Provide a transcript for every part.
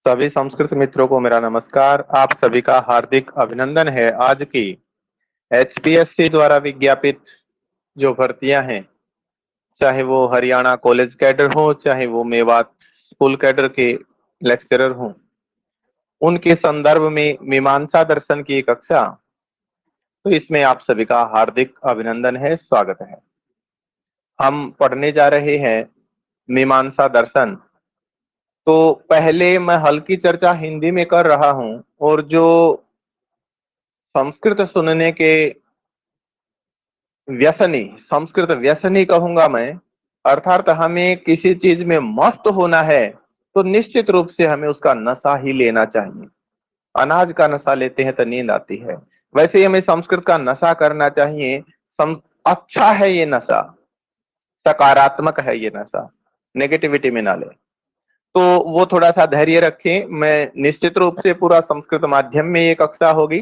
सभी संस्कृत मित्रों को मेरा नमस्कार। आप सभी का हार्दिक अभिनंदन है। आज की एचपीएससी द्वारा विज्ञापित जो भर्तियां हैं, चाहे वो हरियाणा कॉलेज कैडर हो, चाहे वो मेवात स्कूल कैडर के लेक्चरर हों, उनके संदर्भ में मीमांसा दर्शन की कक्षा, तो इसमें आप सभी का हार्दिक अभिनंदन है, स्वागत है। हम पढ़ने जा रहे हैं मीमांसा दर्शन। तो पहले मैं हल्की चर्चा हिंदी में कर रहा हूं, और जो संस्कृत सुनने के व्यसनी, संस्कृत व्यसनी कहूंगा मैं, अर्थात हमें किसी चीज में मस्त होना है, तो निश्चित रूप से हमें उसका नशा ही लेना चाहिए। अनाज का नशा लेते हैं तो नींद आती है, वैसे ही हमें संस्कृत का नशा करना चाहिए। अच्छा है ये नशा, सकारात्मक है ये नशा, नेगेटिविटी में ना ले। तो वो थोड़ा सा धैर्य रखें। मैं निश्चित रूप से पूरा संस्कृत माध्यम में ये कक्षा होगी।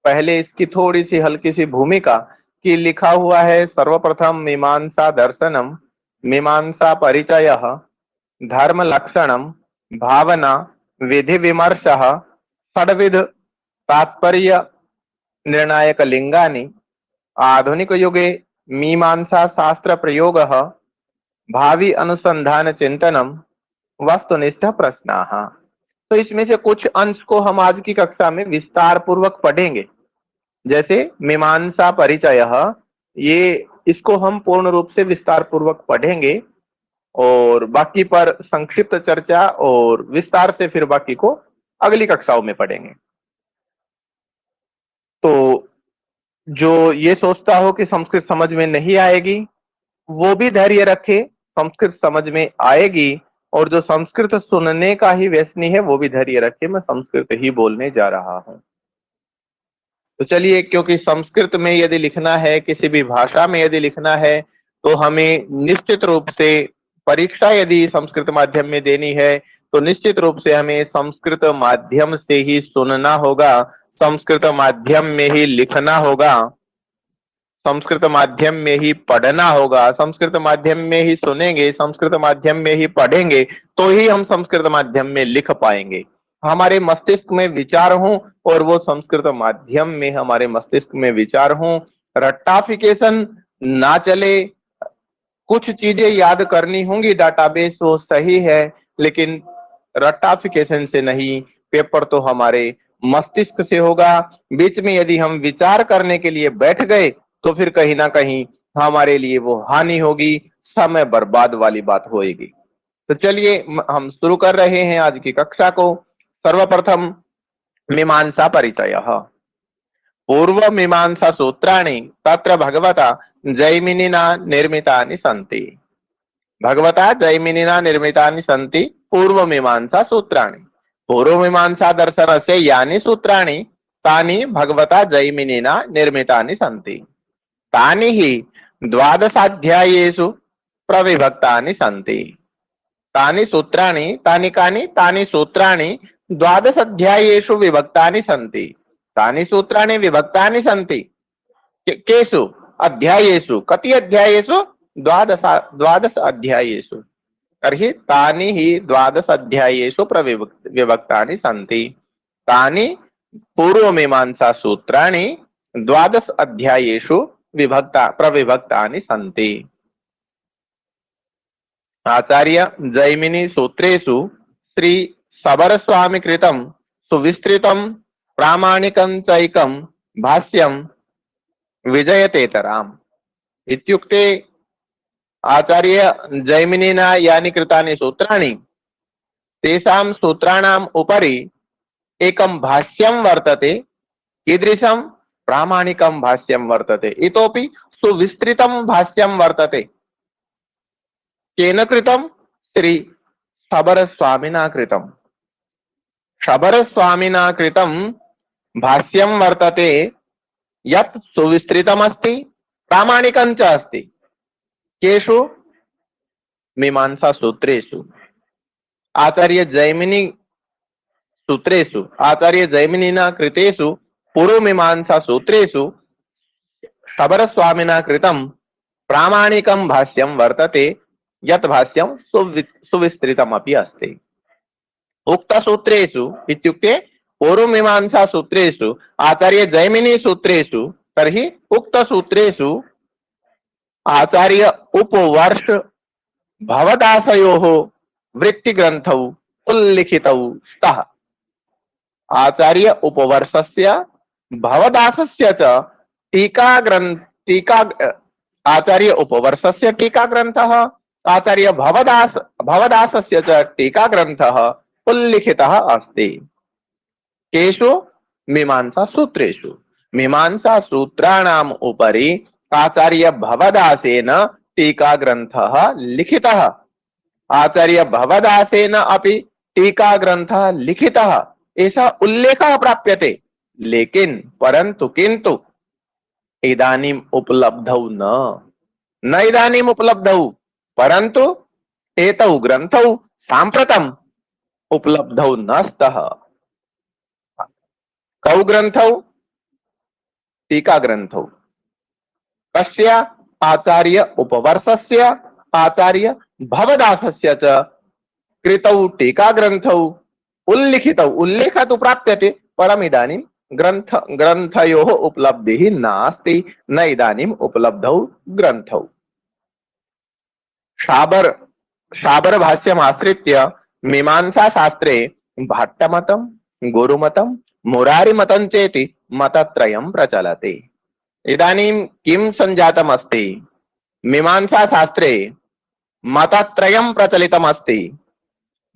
पहले इसकी थोड़ी सी हल्की सी भूमिका कि लिखा हुआ है, सर्वप्रथम मीमांसा दर्शनम, मीमांसा परिचय, धर्म लक्षणम, भावना, विधि विमर्श, षड्विध तात्पर्य निर्णायक लिंगानि, आधुनिक युगे मीमांसा शास्त्र प्रयोग, भावी अनुसंधान चिंतनम, वस्तुनिष्ठ प्रश्नाः। तो इसमें से कुछ अंश को हम आज की कक्षा में विस्तार पूर्वक पढ़ेंगे। जैसे मीमांसा परिचय, ये इसको हम पूर्ण रूप से विस्तार पूर्वक पढ़ेंगे, और बाकी पर संक्षिप्त चर्चा और विस्तार से फिर बाकी को अगली कक्षाओं में पढ़ेंगे। तो जो ये सोचता हो कि संस्कृत समझ में नहीं आएगी, वो भी धैर्य रखे, संस्कृत समझ में आएगी। और जो संस्कृत सुनने का ही व्यसनी है, वो भी धैर्य रखे, मैं संस्कृत ही बोलने जा रहा हूं। तो चलिए, क्योंकि संस्कृत में यदि लिखना है, किसी भी भाषा में यदि लिखना है, तो हमें निश्चित रूप से परीक्षा यदि संस्कृत माध्यम में देनी है, तो निश्चित रूप से हमें संस्कृत माध्यम से ही सुनना होगा, संस्कृत माध्यम में ही लिखना होगा, संस्कृत माध्यम में ही पढ़ना होगा। संस्कृत माध्यम में ही सुनेंगे, संस्कृत माध्यम में ही पढ़ेंगे, तो ही हम संस्कृत माध्यम में लिख पाएंगे। हमारे मस्तिष्क में विचार हों, और वो संस्कृत माध्यम में हमारे मस्तिष्क में विचार हों, रट्टाफिकेशन ना चले। कुछ चीजें याद करनी होंगी, डाटाबेस वो सही है, लेकिन रट्टाफिकेशन से नहीं, पेपर तो हमारे मस्तिष्क से होगा। बीच में यदि हम विचार करने के लिए बैठ गए, तो फिर कहीं ना कहीं हमारे लिए वो हानि होगी, समय बर्बाद वाली बात होगी। तो चलिए, हम शुरू कर रहे हैं आज की कक्षा को। सर्वप्रथम मीमांसा परिचय। पूर्व मीमांसा सूत्राणि तत्र भगवता जैमिनिना निर्मितानि सन्ति। भगवता जैमिनिना निर्मितानि सन्ति पूर्व मीमांसा सूत्राणि। पूर्व मीमांसा दर्शनस्य यानि सूत्राणि तानि भगवता जैमिनिना निर्मितानि सन्ति। तानि हि द्वादशाध्यायेषु प्रविभक्तानि सन्ति। तानि सूत्राणि, तानि कानि, तानि सूत्राणि द्वादश अध्यायेषु विभक्तानि सन्ति। तानि सूत्राणि विभक्तानि सन्ति केषु अध्यायेषु? कति अध्यायेषु? द्वादश द्वादश अध्यायेषु। तर्हि तानि हि द्वादश अध्यायेषु विभक्तानि सन्ति। तानि पूर्वमीमांसा सूत्राणि द्वादश अध्यायेषु प्रविभक्तानि सन्ति। आचार्य जैमिनी सूत्रेषु श्री सबरस्वामी कृतं सुविस्तृतं प्रामाणिकं चैकं भाष्यं विजयतेतराम। इत्युक्ते आचार्य जैमिनिना यानि कृतानि सूत्राणि, तेषां सूत्राणाम् उपरि एकं भाष्यं वर्तते। कीदृशं? प्रामाणिकं भाष्यं वर्तते, इतोपि सुविस्तृतं भाष्यं वर्तते। केन कृतं? श्री शबरस्वामिना कृतं। शबरस्वामिना कृतं भाष्यं वर्तते, यत् सुविस्तृतमस्ति, प्रामाणिकं च अस्ति। केषु? मीमांसा सूत्रेषु। आचार्य जैमिनी सूत्रेषु, आचार्य जैमिनिना कृतेषु पूर्वमीमांसा सूत्रेषु शबरस्वामिना कृतं प्रामाणिकं भाष्यं वर्तते, यत् भाष्यं सुविस्तृतमपि अस्ति। उक्त सूत्रेषु इत्युक्ते पूर्वमीमांसा सूत्रेषु आचार्य जैमिनी सूत्रेषु तर्हि उक्त सूत्रेषु आचार्य उपवर्ष भवदासयोः वृत्तिग्रन्थौ उल्लिखितौ स्तः। आचार्य उपवर्षस्य भवदासस्य च टीका आचार्य उपवर्षस्य टीका ग्रंथः आचार्य भवदासस्य च टीका ग्रंथः उल्लिखितः अस्ति। केषु मीमांसा सूत्रेषु मीमांसा सूत्राणाम् उपरि आचार्य भवदासेन टीका ग्रंथः लिखितः। आचार्य भवदासेन अपि टीका ग्रंथः लिखितः ऐसा उल्लेखः प्राप्यते, लेकिन परंतु किंतु इदानीम उपलब्धौ न इदानीम उपलब्धौ परंतु एतौ ग्रंथौ साम्प्रतम् उपलब्धौ न स्तः। कौ ग्रंथौ? टीका ग्रंथौ। कस्य? आचार्य उपवर्षस्य आचार्य भवदासस्य च कृतौ टीका ग्रंथौ उल्लिखितौ। उल्लेखः तु प्राप्यते परम् इदानीं ग्रंथयोः उपलब्धिः नास्ति, न इदानीम् उपलब्धौ ग्रंथौ। शाबर भाष्यम् आश्रित्य मीमांसा शास्त्रे भाट्टमतं, गुरुमतं, मुरारिमतं चेति मतत्रयं प्रचलति। इदानीं किं सञ्जातम् अस्ति? मीमांसा शास्त्रे मतत्रयं प्रचलितम् अस्ति।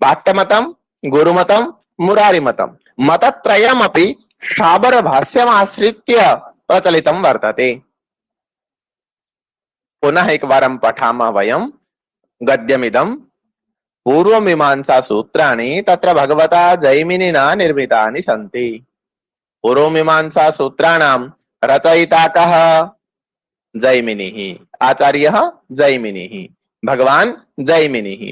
भाट्टमतं, गुरुमतं, मुरारिमतं मतत्रयमपि शाबर भाष्यम् आश्रित्य प्रचलितं वर्तते। पुनः एकवारं पठामः वयं गद्यमिदं। पूर्वमीमांसा सूत्राणि तत्र भगवता जैमिनिना निर्मितानि सन्ति। पूर्वमीमांसा सूत्राणां रचयिता कः? जैमिनिः। आचार्यः जैमिनिः, भगवान् जैमिनिः।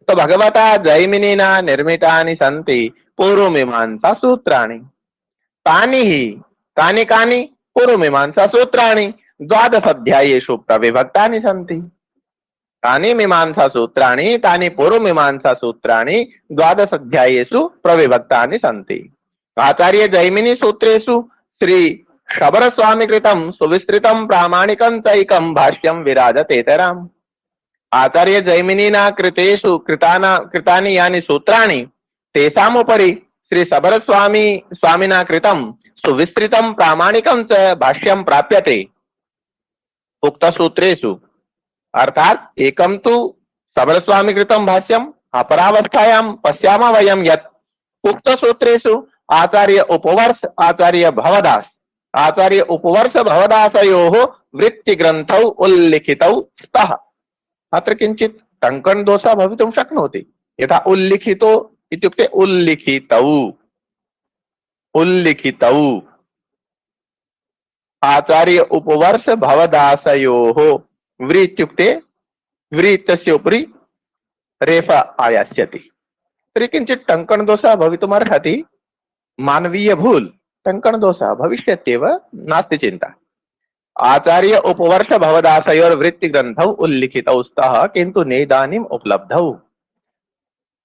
तो भगवता जैमिनिना निर्मितानि सन्ति पूर्वमीमांसा सूत्राणि। तानि हि कानि पूर्वमीमांसा सूत्राणि 12 अध्यायेषु प्रविभक्तानि सन्ति। तानि मीमांसा सूत्राणि तानि पूर्वमीमांसा सूत्राणि 12 अध्यायेषु प्रविभक्तानि सन्ति। आचार्य जैमिनी सूत्रेषु श्री शबर स्वामी कृतं सुविस्तृतं प्रामाणिकं चैकं भाष्यं विराजतेतराम्। आचार्य जैमिनिना कृतानि यानि सूत्राणि तेषामुपरि श्री शबर स्वामिना कृतं सुविस्तृतं प्रामाणिकं च भाष्यं प्राप्यते। उक्त सूत्रेषु अर्थात एकं तु शबर स्वामी कृतं भाष्यम्, अपरावस्थायां पश्यामः वयं यत् उक्त सूत्रेषु आचार्य उपवर्ष आचार्य भवदासयोः वृत्तिग्रन्थौ उल्लिखितौ स्तः। अत्र किंचित टङ्कण दोषः भवितुं शक्नोति। यथा उल्लिखितो इत्युक्ते उल्लिखितौ आचार्य उपवर्ष भवदासयोः व्री इत्युक्ते व्री इत्यस्य उपरि रेफा आयास्यति। तर्हि किंचित टङ्कण दोषः भवितुमर्हति। मानवीय भूल टङ्कण दोषः भविष्यत्येव, नास्ति चिन्ता। आचार्य उपवर्ष भवदासयोर् वृत्तिग्रन्थौ उल्लिखितौ स्तः किन्तु नेदानीम् उपलब्धौ।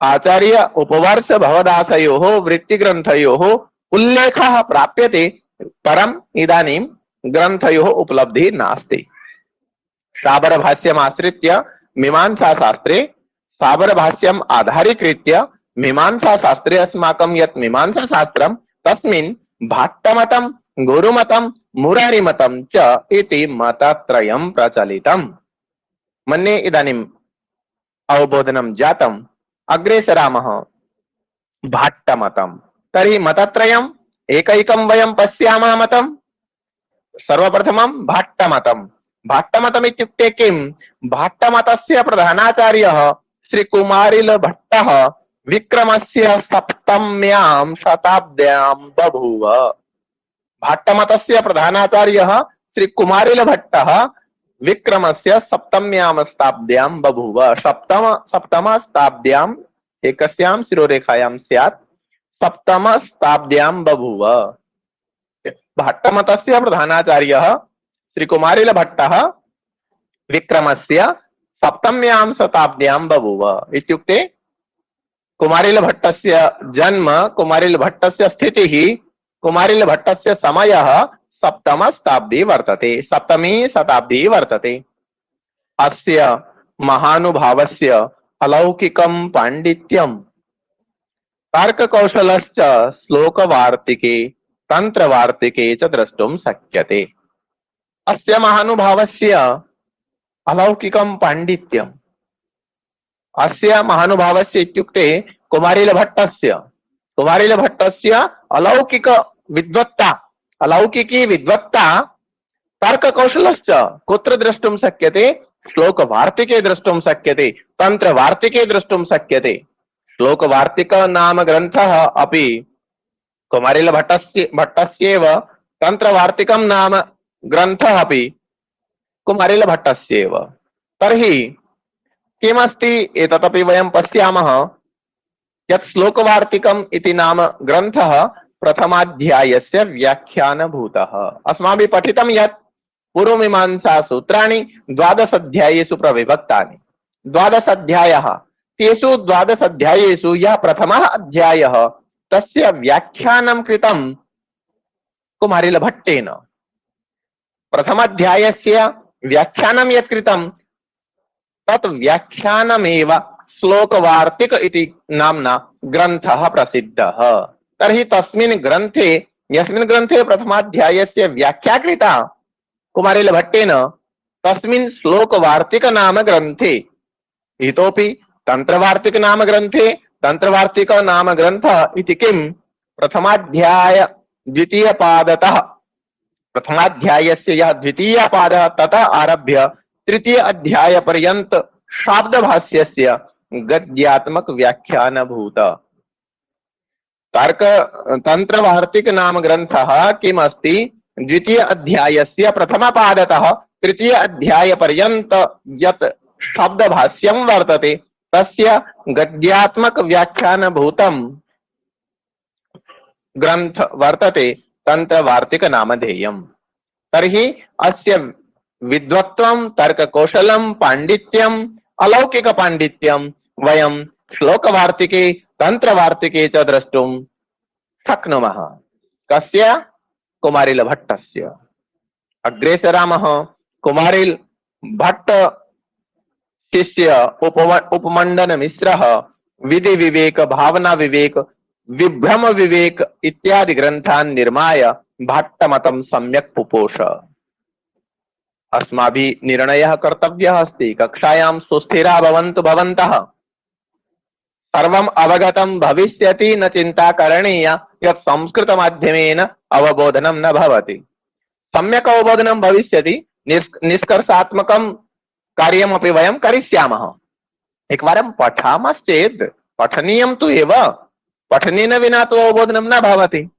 आचार्य उपवर्ष भवदासयोः वृत्तिग्रन्थयोः उल्लेखः प्राप्यते परम् इदानीं ग्रन्थयोः उपलब्धिः नास्ति। शाबर भाष्यम् आश्रित्य मीमांसा शास्त्रे शाबर भाष्यम् आधारीकृत्य मीमांसा शास्त्रे अस्माकं यत् मीमांसा शास्त्रं तस्मिन् भाट्टमतं, गुरुमतं, मुरारिमतं च इति मतत्रयं प्रचलितम्। मन्ये इदानीम् अवबोधनं जातम्। अग्रे सरामः भाट्टमतं। तर्हि मतत्रयम् एकैकं वयं पश्यामः। मतं सर्वप्रथमं भाट्टमतं। भाट्टमतम् इत्युक्ते किम्? भाट्टमतस्य प्रधानाचार्यः श्री कुमारिल भट्टः विक्रमस्य सप्तम्यां शताब्द्यां बभूव। भाट्टमतस्य प्रधानाचार्यः श्री कुमारिल भट्टः विक्रमस्य सप्तम्यां शताब्द्यां बभूव। सप्तम शताब्द्याम् एकस्यां शिरोरेखायां स्यात् सप्तम शताब्द्यां बभूव। भाट्टमतस्य प्रधानाचार्यः श्री कुमारिल भट्टः विक्रमस्य सप्तम्यां शताब्द्यां बभूव इत्युक्ते कुमारिलभट्टस्य जन्म, कुमारिलभट्टस्य स्थितिः, कुमारिलभट्टस्य समयः सप्तमशताब्दी वर्तते, सप्तमी शताब्दी वर्तते। अस्य महानुभावस्य अलौकिकं पाण्डित्यं तर्ककौशलश्च श्लोकवार्तिके तंत्रवार्तिके च द्रष्टुं शक्यते। अस्य महानुभावस्य अलौकिकं पाण्डित्यम्, अस्य महानुभावस्य इत्युक्ते कुमारिलभट्टस्य अलौकिक विद्वत्ता, अलौकिकी विद्वत्ता तर्ककौशलश्च कुत्र द्रष्टुं शक्यते? श्लोकवार्तिके द्रष्टुं शक्यते, तंत्रवार्तिके द्रष्टुं शक्यते। श्लोकवार्तिक नाम ग्रन्थः अपि कुमारिलभट्टस्यैव, तंत्रवार्तिकं नाम ग्रन्थः अपि कुमारिलभट्टस्यैव। तर्हि किमस्ति एतदपि वयं पश्यामः यत् श्लोकवार्तिकम् इति नाम ग्रन्थः प्रथमाध्यायस्य व्याख्यानभूतः। अस्माभिः पठितं यत् पूर्वमीमांसा सूत्राणि 12 अध्यायेषु प्रविभक्तानि। 12 अध्यायः, तेषु 12 अध्यायेषु यः प्रथमः अध्यायः तस्य व्याख्यानं कृतं कुमारिलभट्टेन। प्रथमाध्यायस्य व्याख्यानं यत् कृतं तत् व्याख्यानमेव श्लोकवार्तिक इति नाम्ना ग्रन्थः प्रसिद्धः। तर्हि तस्मिन् ग्रन्थे, यस्मिन् ग्रन्थे प्रथमाध्यायस्य व्याख्या कृता कुमारिलभट्टेन, तस्मिन् श्लोकवार्तिक नाम ग्रन्थे, इतोपि तंत्रवार्तिक नाम ग्रन्थे, तंत्रवार्तिक नाम ग्रन्थः इति किं? प्रथमाध्याय द्वितीयपादतः, प्रथमाध्यायस्य यः द्वितीयपादः ततः आरभ्य तृतीय अध्याय पर्यंत शाब्दभाष्यस्य गद्यात्मक व्याख्यानभूत तंत्रवार्तिक नाम ग्रन्थः किमस्ति? द्वितीय अध्यायस्य प्रथमपादतः तृतीय अध्याय पर्यंत यत् शब्दभाष्यं वर्तते तस्य गद्यात्मक व्याख्यानभूतं ग्रन्थ वर्तते तंत्रवार्तिक नामधेयम्। तर्हि अस्य विद्वत्वं, तर्ककौशलं, पाण्डित्यम्, अलौकिक पाण्डित्यं वयं श्लोकवार्तिके तंत्रवार्तिके च द्रष्टुं शक्नुमः। कस्य? कुमारिलभट्टस्य। अग्रे सरामः। कुमारिलभट्ट शिष्य उपमंडन मिश्रः विधि विवेक, भावना विवेक, विभ्रम विवेक इत्यादि ग्रन्थान् निर्माय भट्टमतं सम्यक् पुपोष। अस्माभिः निर्णयः कर्तव्यः अस्ति। कक्षायां सुस्थिरा भवन्तु भवन्तः। सर्वम् अवगतं भविष्यति, न चिन्ता करणीया यत् संस्कृतमाध्यमेन अवबोधनं न भवति। सम्यक् अवबोधनं भविष्यति, निष्कर्षात्मकं कार्यमपि वयं करिष्यामः। एकवारं पठामश्चेत् पठनीयं तु एव, पठनेन विना तु अवबोधनं न भवति।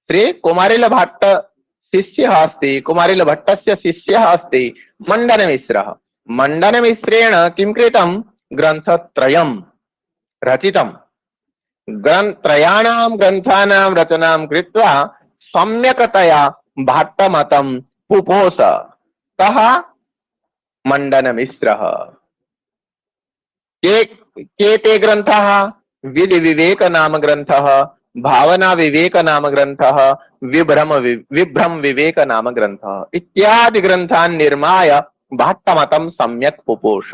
श्री कुमारिलभट्ट शिष्यः अस्ति, कुमारिलभट्टस्य शिष्यः अस्ति मंडनमिश्रः। मंडनमिश्रेण किं कृतं? ग्रन्थत्रयं रचितं। त्रयाणां ग्रन्थानां रचनां कृत्वा सम्यक्तया भट्टमतं पुपोष। कः? मंडनमिश्रः। के ते ग्रन्थाः? विधि विवेक नाम ग्रन्थः, भावना विवेक नाम ग्रन्थः, विभ्रम विवेक नाम ग्रन्थः इत्यादि ग्रन्थान् निर्माय भट्टमतं सम्यक् पुपोष।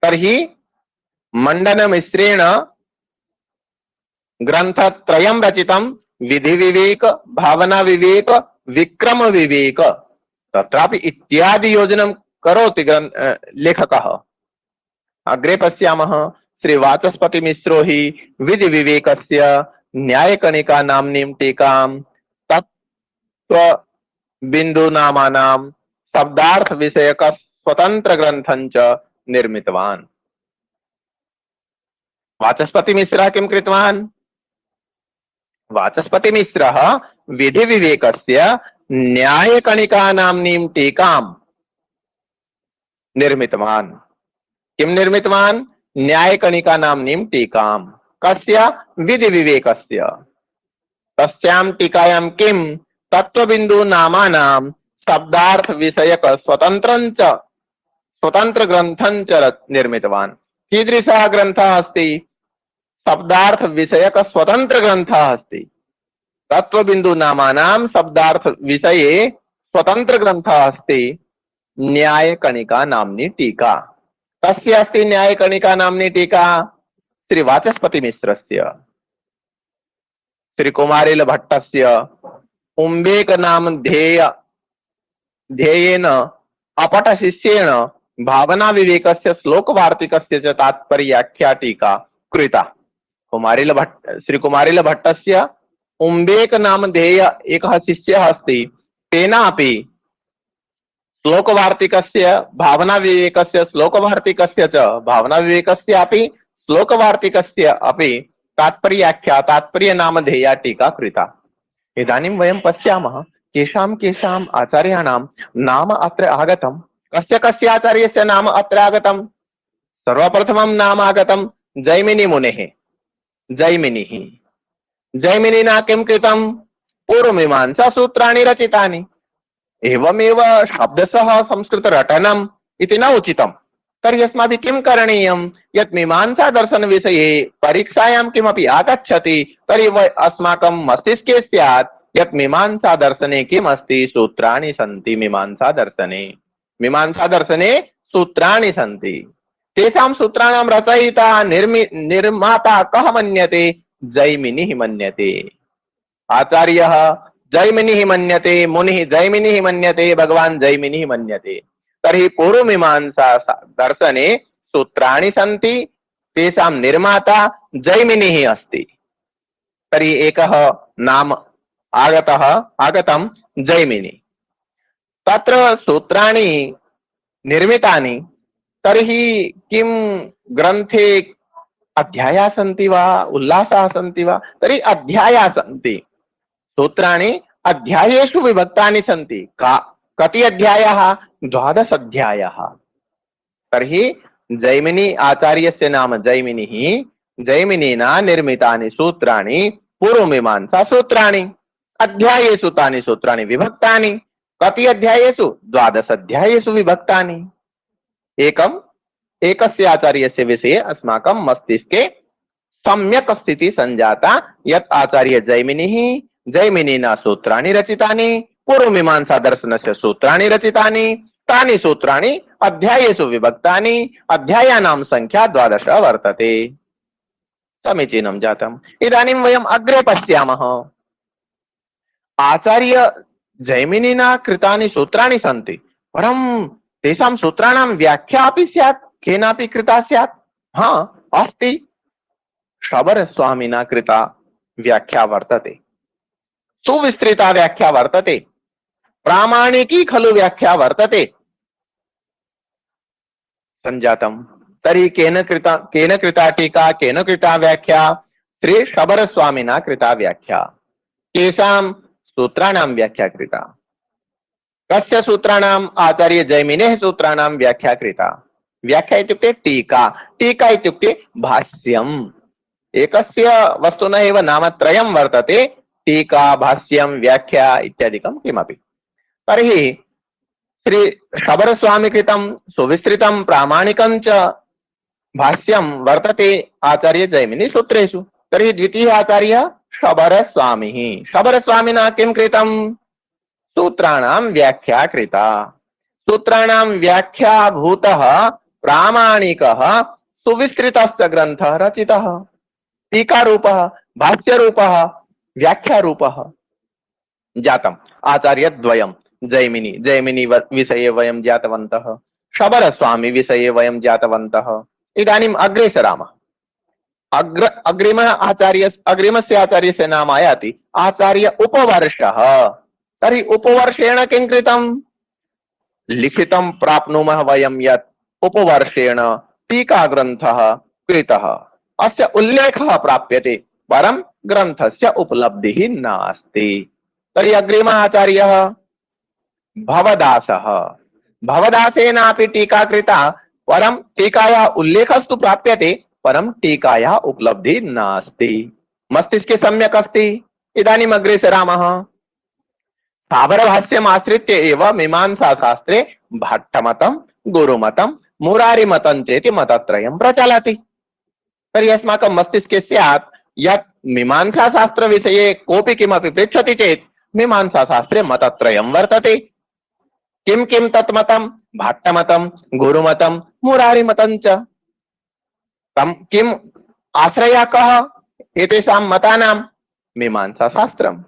तर्हि मंडनमिश्रेण ग्रन्थत्रयं रचितं। विधि विवेक, भावना विवेक, विक्रम विवेक, तत्रापि इत्यादि योजनं करोति लेखकः। अग्रे पश्यामः। श्री वाचस्पति मिश्रो हि विधि विवेकस्य न्यायकणिका नाम्नीं टीकां तत्व बिंदु नामानां शब्दार्थ विषयक स्वतंत्र ग्रंथं च निर्मितवान्। वाचस्पति मिश्रः किं कृतवान्? वाचस्पति मिश्रः विधि विवेकस्य न्यायकणिका नाम्नीं टीकां निर्मितवान्। किं निर्मितवान्? न्यायकणिका नाम्नीं टीकां। कस्य? विधि विवेकस्य। तस्यां टीकायां किं? तत्वबिंदु नामानां शब्दार्थ विषयक स्वतंत्र ग्रंथं च निर्मितवान्। कीदृशः ग्रन्थः अस्ति? शब्दार्थ विषयक स्वतंत्र ग्रंथः अस्ति। तत्वबिंदु नामानां शब्दार्थ विषये स्वतंत्र ग्रंथः अस्ति न्यायकणिका नाम्नी टीका। कस्य अस्ति न्यायकणिका नाम्नी टीका? श्री वाचस्पति मिश्रस्य, श्री कुमारिल भट्टस्य उम्बेक नाम ध्येयेन अपठ शिष्येण भावना विवेकस्य श्लोक वार्तिकस्य च तात्पर्याख्या टीका कृता। श्री कुमारिल भट्टस्य उम्बेक नाम ध्येय एकः शिष्यः अस्ति, तेनापि श्लोकवार्तिकस्य भावना विवेकस्य श्लोकवार्तिकस्य च भावना विवेकस्यापि श्लोकवार्तिकस्य अपि तात्पर्याख्या तात्पर्य नाम ध्येया टीका कृता। इदानीं वयं पश्यामः केषां केषाम् आचार्याणां नाम अत्र आगतं। कस्य कस्य आचार्यस्य नाम अत्र आगतं? सर्वप्रथमं नाम आगतं जैमिनी मुनेः। जैमिनिः, जैमिनिना किं कृतं? पूर्वमीमांसा सूत्राणि रचितानि। एवमेव शब्दशः संस्कृत रटनम् इति न उचितम्। तर्हि अस्माभिः किं करणीयं? यत् मीमांसा दर्शन विषये परीक्षायां किमपि आगच्छति तर्हि अस्माकं मस्तिष्के स्यात् यत् मीमांसा दर्शने किम् अस्ति? सूत्राणि सन्ति मीमांसा दर्शने। मीमांसा दर्शने सूत्राणि सन्ति। तेषां सूत्राणां रचयिता निर्माता कः मन्यते? जैमिनिः मन्यते। आचार्यः जैमिनिः मन्यते, मुनिः जैमिनिः मन्यते, भगवान् जैमिनिः मन्यते। तर्हि पूर्वमीमांसा दर्शने सूत्राणि सन्ति, तेषां निर्माता जैमिनिः अस्ति। तर्हि एकः नाम आगतं जैमिनि। तत्र सूत्राणि निर्मितानि। तर्हि किं ग्रन्थे अध्यायाः सन्ति वा, उल्लासाः सन्ति वा? तर्हि अध्यायाः सन्ति। सूत्राणि अध्यायेषु विभक्तानि सन्ति। कति अध्यायाः? 12 अध्यायाः। तर्हि जैमिनी आचार्यस्य नाम जैमिनिः। जैमिनिना निर्मितानि सूत्राणि पूर्वमीमांसा सूत्राणि। अध्यायेषु तानि सूत्राणि विभक्तानि। कति अध्यायेषु? 12 अध्यायेषु विभक्तानि। एकस्य आचार्यस्य विषये अस्माकं मस्तिष्के सम्यक् स्थितिः संजाता यत् आचार्य जैमिनिः, जैमिनिना सूत्राणि रचितानि, पूर्वमीमांसा दर्शनस्य सूत्राणि रचितानि, तानि सूत्राणि अध्यायेषु विभक्तानि, अध्यायानां संख्या 12 वर्तते। समीचीनं जातम्। इदानीं वयम् अग्रे पश्यामः। आचार्य जैमिनिना कृतानि सूत्राणि सन्ति, परं तेषां सूत्राणां व्याख्या अपि स्यात्, केनापि कृता स्यात्। हाँ, अस्ति। शबरस्वामिना कृता व्याख्या वर्तते, सुविस्तृता व्याख्या वर्तते, प्रामाणिकी खलु व्याख्या वर्तते। संजातम्। तर्हि केन कृता टीका, केन कृता व्याख्या? श्री शबरस्वामिना कृता व्याख्या। केषां सूत्राणां व्याख्या कृता? कस्य सूत्राणाम्? आचार्य जैमिनेः सूत्राणां व्याख्या कृता। व्याख्या इत्युक्ते टीका। टीका इत्युक्ते भाष्यम्। एकस्य वस्तुनः एव नामत्रयं वर्तते, टीका, भाष्यं, व्याख्या इत्यादिकं किमपि। तर्हि श्री शबरस्वामी कृतं सुविस्तृतं प्रामाणिकं च भाष्यं वर्तते आचार्य जैमिनी सूत्रेषु। तर्हि द्वितीय आचार्यः शबरस्वामिः। शबरस्वामिना किं कृतं? सूत्राणां व्याख्या कृता। सूत्राणां व्याख्याभूतः प्रामाणिकः सुविस्तृतश्च ग्रन्थः रचितः। टीकारूपः, भाष्यरूपः, व्याख्यारूपः जातम्। आचार्यद्वयं जैमिनी विषये वयं ज्ञातवन्तः, शबरस्वामी विषये वयं ज्ञातवन्तः। इदानीम् अग्रे सरामः। अग्रिमस्य आचार्यस्य नाम आयाति आचार्य उपवर्षः। तर्हि उपवर्षेण किं कृतं? लिखितं प्राप्नुमः वयं यत् उपवर्षेण टीकाग्रन्थः कृतः। अस्य उल्लेखः प्राप्यते, परं ग्रन्थस्य उपलब्धिः नास्ति। तर्हि अग्रिमः आचार्यः भवदासः। भवदासेनापि टीका कृता, परं टीकायाः उल्लेखस्तु प्राप्यते, परं टीकायाः उपलब्धिः नास्ति। मस्तिष्के सम्यक् अस्ति। इदानीम् अग्रे सरामः। स्थावरभाष्यम् आश्रित्य एव मीमांसा शास्त्रे भट्टमतं, गुरुमतं, मुरारिमतं चेति मतत्रयं प्रचलति। तर्हि अस्माकं मस्तिष्के स्यात् यत् मीमांसाशास्त्रविषये कोऽपि किमपि पृच्छति चेत् मीमांसाशास्त्रे मतत्रयं वर्तते। किं किं तत्मतं? भाट्टमतं, गुरुमतं, मुरारिमतं च। किम् आश्रयः कः एतेषां मतानां? मीमांसाशास्त्रम्।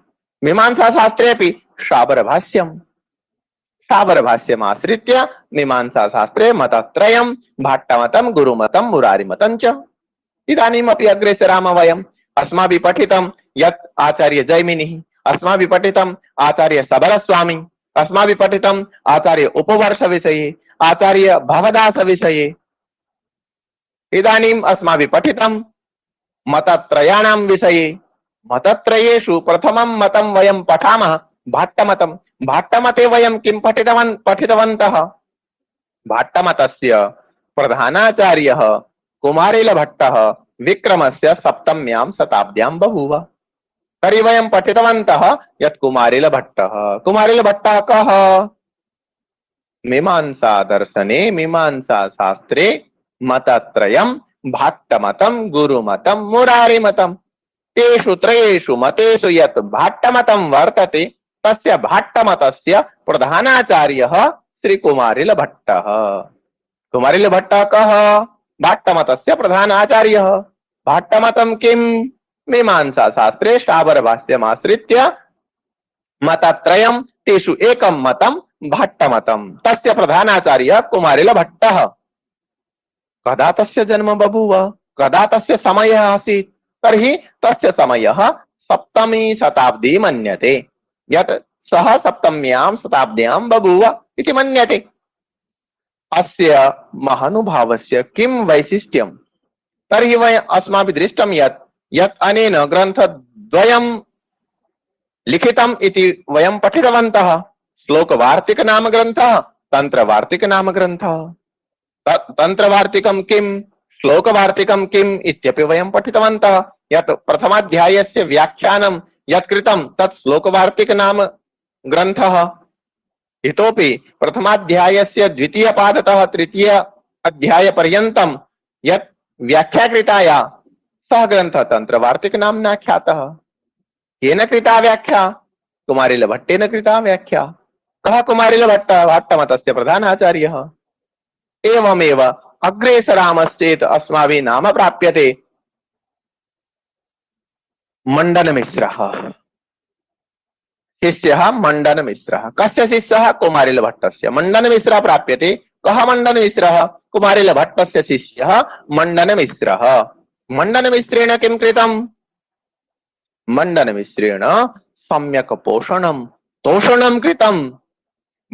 मीमांसाशास्त्रेऽपि शाबरभाष्यम्। शाबरभाष्यम् आश्रित्य मीमांसाशास्त्रे मतत्रयं भाट्टमतं, गुरुमतं, मुरारिमतं च। इदानीमपि अग्रे सरामः वयम्। अस्माभिः पठितं यत् आचार्य जैमिनिः, अस्माभिः पठितं आचार्य सबरस्वामी, अस्माभिः पठितं आचार्य उपवर्ष विषये, आचार्य भवदास विषये। इदानीम् अस्माभिः पठितं मतत्रयाणां विषये। मतत्रयेषु प्रथमं मतं वयं पठामः भाट्टमतं। भाट्टमते वयं किं पठितवन्तः? भाट्टमतस्य प्रधानाचार्यः कुमारिलभट्टः विक्रमस्य सप्तम्यां शताब्द्यां बभूव। तर्हि वयं पठितवन्तः यत् कुमारिलभट्टः कः? मीमांसा दर्शने, मीमांसा शास्त्रे मतत्रयं भाट्टमतं, गुरुमतं, मुरारिमतं। तेषु त्रयेषु mateषु यत् भाट्टमतं वर्तते तस्य भाट्टमतस्य प्रधानाचार्यः श्रीकुमारिलभट्टः। कुमारिलभट्टः कः? भाट्टमतस्य प्रधानाचार्यः। भाट्टमतं किं? मीमांसा शास्त्रे शाबरभाष्यमाश्रित्य मतत्रयं, तेषु एकं मतं भाट्टमतं। तस्य प्रधानाचार्यः कुमारिलभट्टः। कदा तस्य जन्म बभूव? कदा तस्य समयः आसीत्? तर्हि तस्य समयः सप्तमी शताब्दी मन्यते, यत् सः सप्तम्यां शताब्द्यां बभूव इति मन्यते। अस्य महानुभावस्य किं वैशिष्ट्यं? तर्हि अस्माभिः दृष्टं यत् अनेन ग्रन्थद्वयं लिखितम् इति वयं पठितवन्तः। श्लोकवार्तिक नाम ग्रन्थः, तन्त्रवार्तिक नाम ग्रन्थः। तन्त्रवार्तिकं किं, श्लोकवार्तिकं किम् इत्यपि वयं पठितवन्तः। यत् प्रथमाध्यायस्य व्याख्यानं यत् कृतं तत् श्लोकवार्तिक नाम ग्रन्थः। इतोपि प्रथमाध्यायस्य द्वितीयपादतः तृतीय अध्यायपर्यन्तं यत् व्याख्या कृताया सः ग्रन्थः तन्त्रवार्तिक नाम्ना ख्यातः। केन कृता व्याख्या? कुमारिलभट्टेन कृता व्याख्या। कः कुमारिलभट्टः? भाट्टमतस्य प्रधानाचार्यः। एवमेव अग्रे सरामश्चेत् अस्माभिः नाम प्राप्यते मण्डनमिश्रः। शिष्यः मण्डनमिश्रः। कस्य शिष्यः? कुमारिलभट्टस्य। मण्डनमिश्रः प्राप्यते। कः मण्डनमिश्रः? कुमारिलभट्टस्य शिष्यः मण्डनमिश्रः। मण्डनमिश्रेण किं कृतं? मण्डनमिश्रेण सम्यक् पोषणं तोषणं कृतं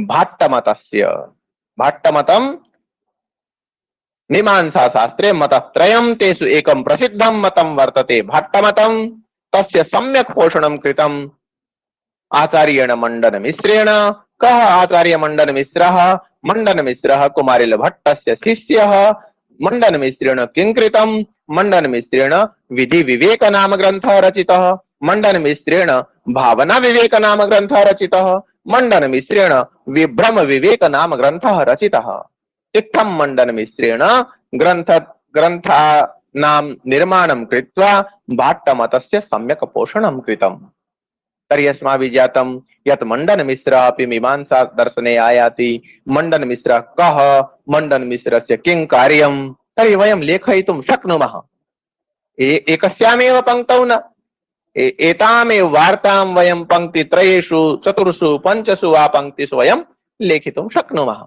भाट्टमतस्य। भाट्टमतं मीमांसा शास्त्रे मतत्रयं, तेषु एकं प्रसिद्धं मतं वर्तते भाट्टमतं। तस्य सम्यक् पोषणं कृतम् आचार्येण मण्डनमिश्रेण। कः आचार्य मण्डनमिश्रः? मण्डनमिश्रः कुमारिलभट्टस्य शिष्यः। मण्डनमिश्रेण किं कृतं? मण्डनमिश्रेण विधि विवेक नाम ग्रन्थः रचितः। मण्डनमिश्रेण भावना विवेक नाम ग्रन्थः रचितः। मण्डनमिश्रेण विभ्रम विवेक नाम ग्रन्थः रचितः। इत्थं मण्डनमिश्रेण ग्रन्थानां निर्माणं कृत्वा भाट्टमतस्य सम्यक् पोषणं कृतम्। तर्हि अस्माभिः ज्ञातं यत् मण्डनमिश्रः अपि मीमांसा दर्शने आयाति। मण्डनमिश्रः कः? मण्डनमिश्रस्य किं कार्यं? तर्हि वयं लेखयितुं शक्नुमः एकस्यामेव पङ्क्तौ न। एतामेव वार्तां वयं पङ्क्तित्रयेषु, चतुर्षु, पञ्चसु वा पङ्क्तिषु वयं लेखितुं शक्नुमः।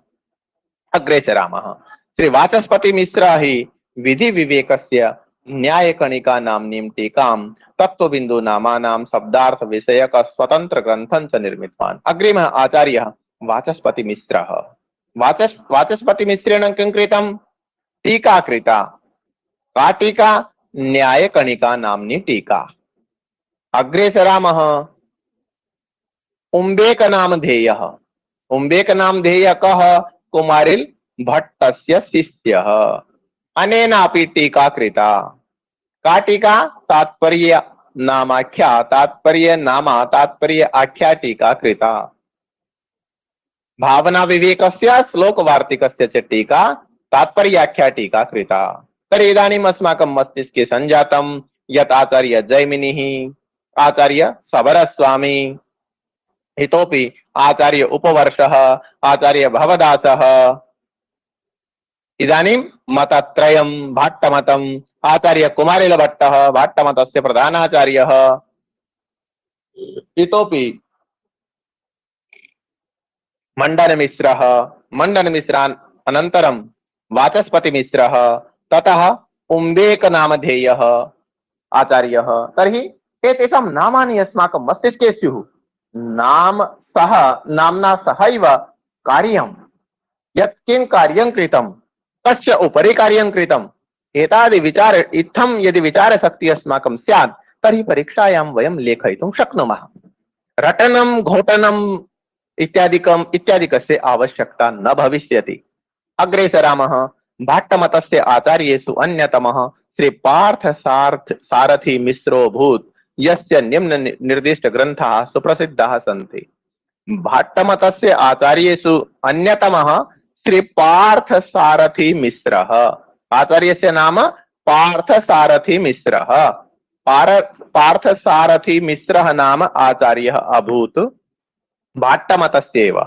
अग्रे सरामः। श्री वाचस्पति मिश्र हि विधि विवेकस्य न्यायकणिका नाम्नीं टीकां तत्त्वबिन्दु नामानां शब्दार्थ विषयक स्वतंत्र ग्रन्थं च निर्मितवान्। अग्रिमः आचार्यः वाचस्पति मिश्रः। वाचस्पति मिश्रेण किं कृतं? टीका कृता। का टीका? न्यायकणिका नाम्नी टीका। अग्रे सरामः। उम्बेक नामधेयः। उम्बेक नामधेयः कः? कुमारिलभट्टस्य शिष्यः। अनेनापि टीका कृता। का टीका? तात्पर्य नामाख्या, तात्पर्य आख्या टीका कृता। भावना विवेकस्य श्लोक वार्तिकस्य च टीका, तात्पर्याख्या टीका कृता। तर्हि इदानीम् अस्माकं मस्तिष्के सञ्जातं यत् आचार्य जैमिनिः, आचार्य सबरस्वामी, इतोपि आचार्य उपवर्षः, आचार्य भवदासः, इदानीं मतत्रयं भाट्टमतम्, आचार्य कुमारिलभट्टः भाट्टमतस्य प्रधानाचार्यः, इतोपि मण्डनमिश्रः, मण्डनमिश्रान् अनन्तरं वाचस्पतिमिश्रः, ततः उम्बेकनामधेयः आचार्यः। तर्हि एतेषां नामानि अस्माकं मस्तिष्के स्युः। नाम सह नाम्ना सहैव कार्यं, यत् किं कार्यं कृतं, कस्य उपरि कार्यं कृतम्, एतादि विचार इत्थं यदि विचारशक्तिः अस्माकं स्यात् तर्हि परीक्षायां वयं लेखयितुं शक्नुमः। रटनं घोटनं इत्यादिकस्य आवश्यकता न भविष्यति। अग्रे सरामः। भाट्टमतस्य आचार्येषु अन्यतमः श्री पार्थ सारथी मिश्रोऽभूत्, यस्य निम्न निर्दिष्ट ग्रन्थाः सुप्रसिद्धाः सन्ति। भाट्टमतस्य आचार्येषु अन्यतमः श्री पार्थ सारथी मिश्रः। आचार्यस्य नाम पार्थ सारथी मिश्रः। पार्थ सारथी मिश्रः नाम आचार्यः अभूत् भाट्टमतस्यैव।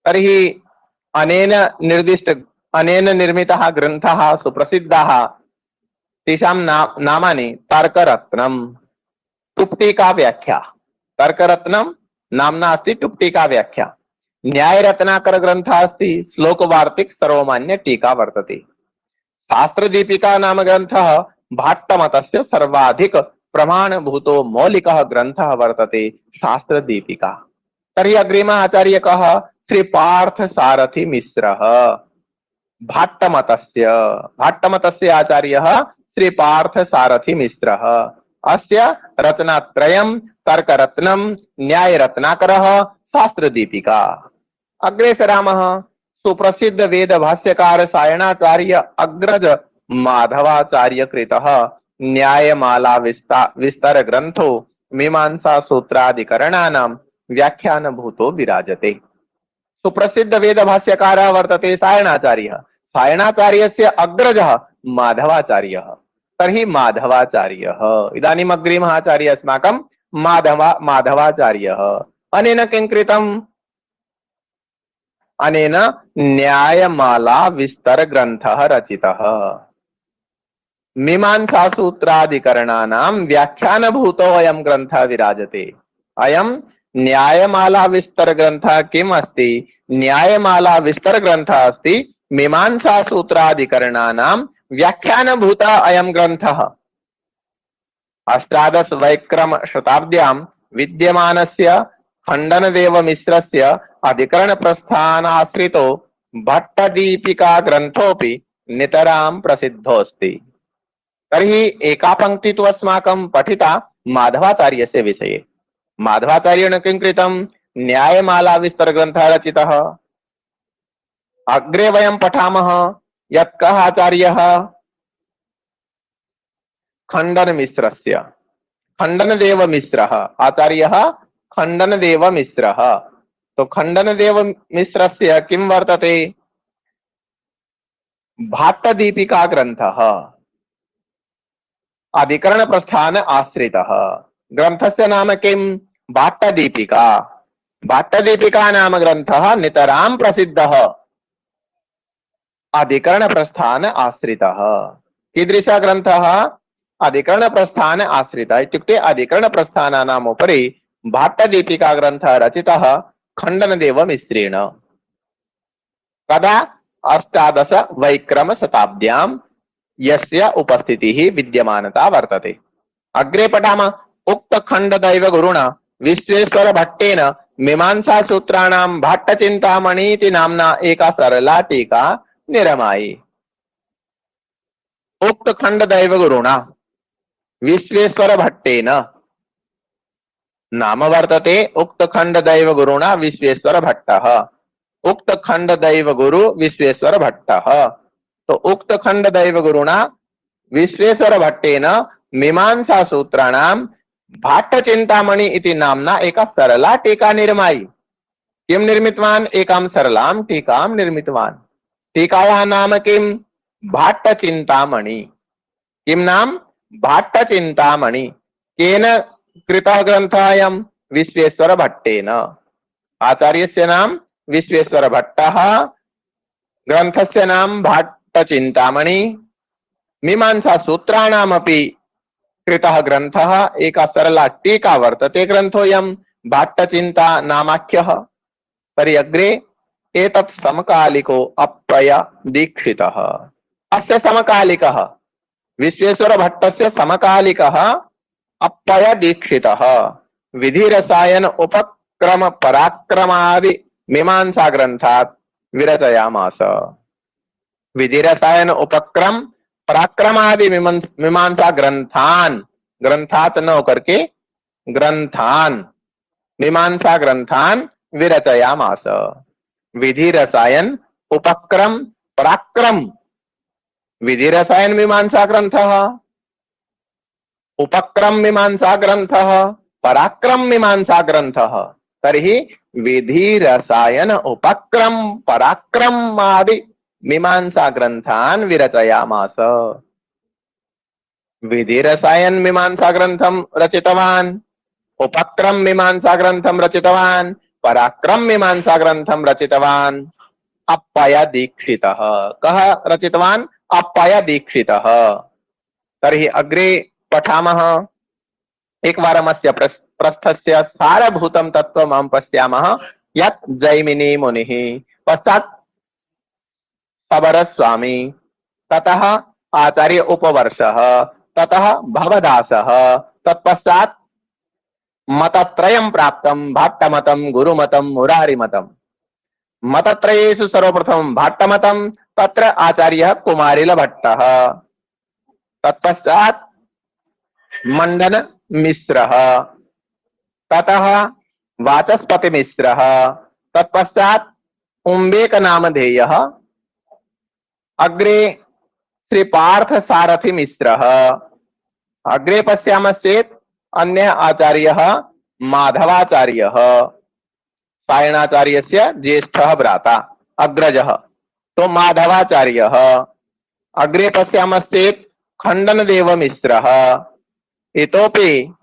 तर्हि अनेन निर्मिताः ग्रन्थाः सुप्रसिद्धाः। तेषां नामानि तर्करत्नम्, टुप्टिका व्याख्या। तर्करत्नम् नाम्ना अस्ति टुप्टिका व्याख्या। न्यायरत्नाकर ग्रन्थः अस्ति, श्लोकवार्तिक सर्वमान्य टीका वर्तते। शास्त्रदीपिका नाम ग्रन्थः भाट्टमतस्य सर्वाधिक प्रमाणभूतो मौलिकः ग्रन्थः वर्तते, शास्त्रदीपिका। तर्हि अग्रिमः आचार्य कः? श्री पार्थ सारथी मिश्रः। भाट्टमतस्य आचार्यः श्री पार्थ सारथी मिश्रः। अस्य रत्नत्रयं तर्करत्नं, न्यायरत्नाकरः, शास्त्रदीपिका। अग्रे सरामः। सुप्रसिद्ध वेद भाष्यकार सायणाचार्य अग्रज माधवाचार्य कृतः न्यायमाला विस्तार ग्रंथो मीमांसा सूत्राधिकरणानां व्याख्यानभूतो विराजते। सुप्रसिद्ध वेद भाष्यकारः वर्तते सायणाचार्यः। सायणाचार्यस्य अग्रजः माधवाचार्यः। तर्हि माधवाचार्यः इदानीम् अग्रिमः आचार्यः अस्माकं माधवाचार्यः। अनेन किं कृतम्? अनेन न्यायमाला विस्तर ग्रन्थः रचितः। मीमांसा सूत्राधिकरणानां व्याख्यानभूतो अयं ग्रन्थः विराजते। अयं न्यायमाला विस्तर ग्रन्थः किम् अस्ति? न्यायमाला विस्तर ग्रन्थः अस्ति मीमांसा सूत्राधिकरणानां व्याख्यानभूतः अयं ग्रन्थः। अष्टादश वैक्रम शताब्द्यां विद्यमानस्य खण्डनदेव मिश्रस्य अधिकरण प्रस्थानाश्रितो भट्टदीपिका ग्रन्थोऽपि नितरां प्रसिद्धोऽस्ति। तर्हि एका पंक्ति तु अस्माकं पठिता माधवाचार्यस्य विषये। माधवाचार्येण किं कृतं? न्यायमाला विस्तर ग्रन्थः रचितः। अग्रे वयं पठामः यत् कः आचार्यः? खण्डनमिश्रस्य, खण्डनदेव मिश्रः आचार्यः, खण्डनदेव मिश्रः। तो खण्डनदेव मिश्रस्य किं वर्तते? भाट्टदीपिका ग्रन्थः अधिकरण प्रस्थान आश्रितः। ग्रन्थस्य नाम किं? भाट्टदीपिका। भाट्टदीपिका नाम ग्रन्थः नितरां प्रसिद्धः, अधिकरण प्रस्थान आश्रितः। कीदृशः ग्रन्थः? अधिकरण प्रस्थान आश्रितः इत्युक्ते अधिकरण प्रस्थानानाम् उपरि भाट्टदीपिका ग्रन्थः रचितः खण्डनदेव मिश्रेण। कदा? अष्टादश वैक्रम शताब्द्यां यस्य उपस्थितिः विद्यमानता वर्तते। अग्रे पठामः। उक्त खण्डदैव गुरुणा विश्वेश्वर भट्टेन मीमांसा सूत्राणां भाट्टचिन्तामणि इति नाम्ना एका सरला टीका निरमायि। उक्त खण्डदैव गुरुणा विश्वेश्वर भट्टेन नाम वर्तते उक्त खण्डदैव गुरुणा विश्वेश्वर भट्टः। उक्त खण्डदैव गुरु विश्वेश्वर भट्टः। तो उक्त खण्डदैव गुरुणा विश्वेश्वर भट्टेन मीमांसा सूत्राणां भाट्टचिन्तामणि इति नाम्ना एका सरला टीका निर्मायि। किं निर्मितवान्? एकां सरलां टीकां निर्मितवान्। टीकायाः नाम किं? भाट्टचिन्तामणि। किं नाम? भाट्टचिन्तामणि। केन कृतः ग्रन्थः अयं? विश्वेश्वरभट्टेन। आचार्यस्य नाम विश्वेश्वरभट्टः, ग्रन्थस्य नाम भाट्टचिन्तामणि। मीमांसा सूत्राणामपि कृतः ग्रन्थः, एका सरला टीका वर्तते ग्रन्थोऽयं भाट्टचिन्ता नामाख्यः। तर्हि अग्रे एतत् समकालिको अप्पय दीक्षितः। अस्य समकालिकः, विश्वेश्वरभट्टस्य समकालिकः अप्पय दीक्षितः विधिरसायन उपक्रम पराक्रमादि मीमांसा ग्रंथात् विरचयामास। विधिरसायन उपक्रम पराक्रमादि मीमांसा ग्रंथान, ग्रंथात न होकर के ग्रंथान, मीमांसा ग्रंथान विरचयामास। विधि रसायन उपक्रम पराक्रम, विधि रसायन मीमांसा ग्रंथः, उपक्रम मीमांसा ग्रंथः, पराक्रम मीमांसा ग्रंथः। तर्हि विधि रसायन उपक्रम पराक्रम आदि मीमांसा ग्रंथान विरचयामास। विधि रसायन मीमांसा ग्रंथम रचितवान, उपक्रम मीमांसा ग्रंथम रचितवान, पराक्रम मीमांसा ग्रंथम रचितवान अप्पय दीक्षितः। कः रचितवान? अप्पय दीक्षितः। तर्हि अग्रे पठामः। एकवारमस्य प्रस्थस्य सारभूतं तत्त्वमहं पश्यामः यत् जैमिनी मुनिः, पश्चात् सबरस्वामी, ततः आचार्य उपवर्षः, ततः भवदासः, तत्पश्चात् मतत्रयं प्राप्तं, भाट्टमतं, गुरुमतं, मुरारिमतं। मतत्रयेषु सर्वप्रथमं भाट्टमतं, तत्र आचार्यः कुमारिलभट्टः, तत्पश्चात् मंडन मिश्रः, ततः वाचस्पति मिश्रः, तत्पश्चात् उम्बेक नामधेयः, अग्रे श्री पार्थ सारथि मिश्रः, अग्रे पश्यामश्चेत् अन्य आचार्यः माधवाचार्यः, सायणाचार्यस्य ज्येष्ठः भ्राता अग्रजः, तो माधवाचार्यः। अग्रे पश्यामश्चेत् खण्डनदेव मिश्रः, इतोपि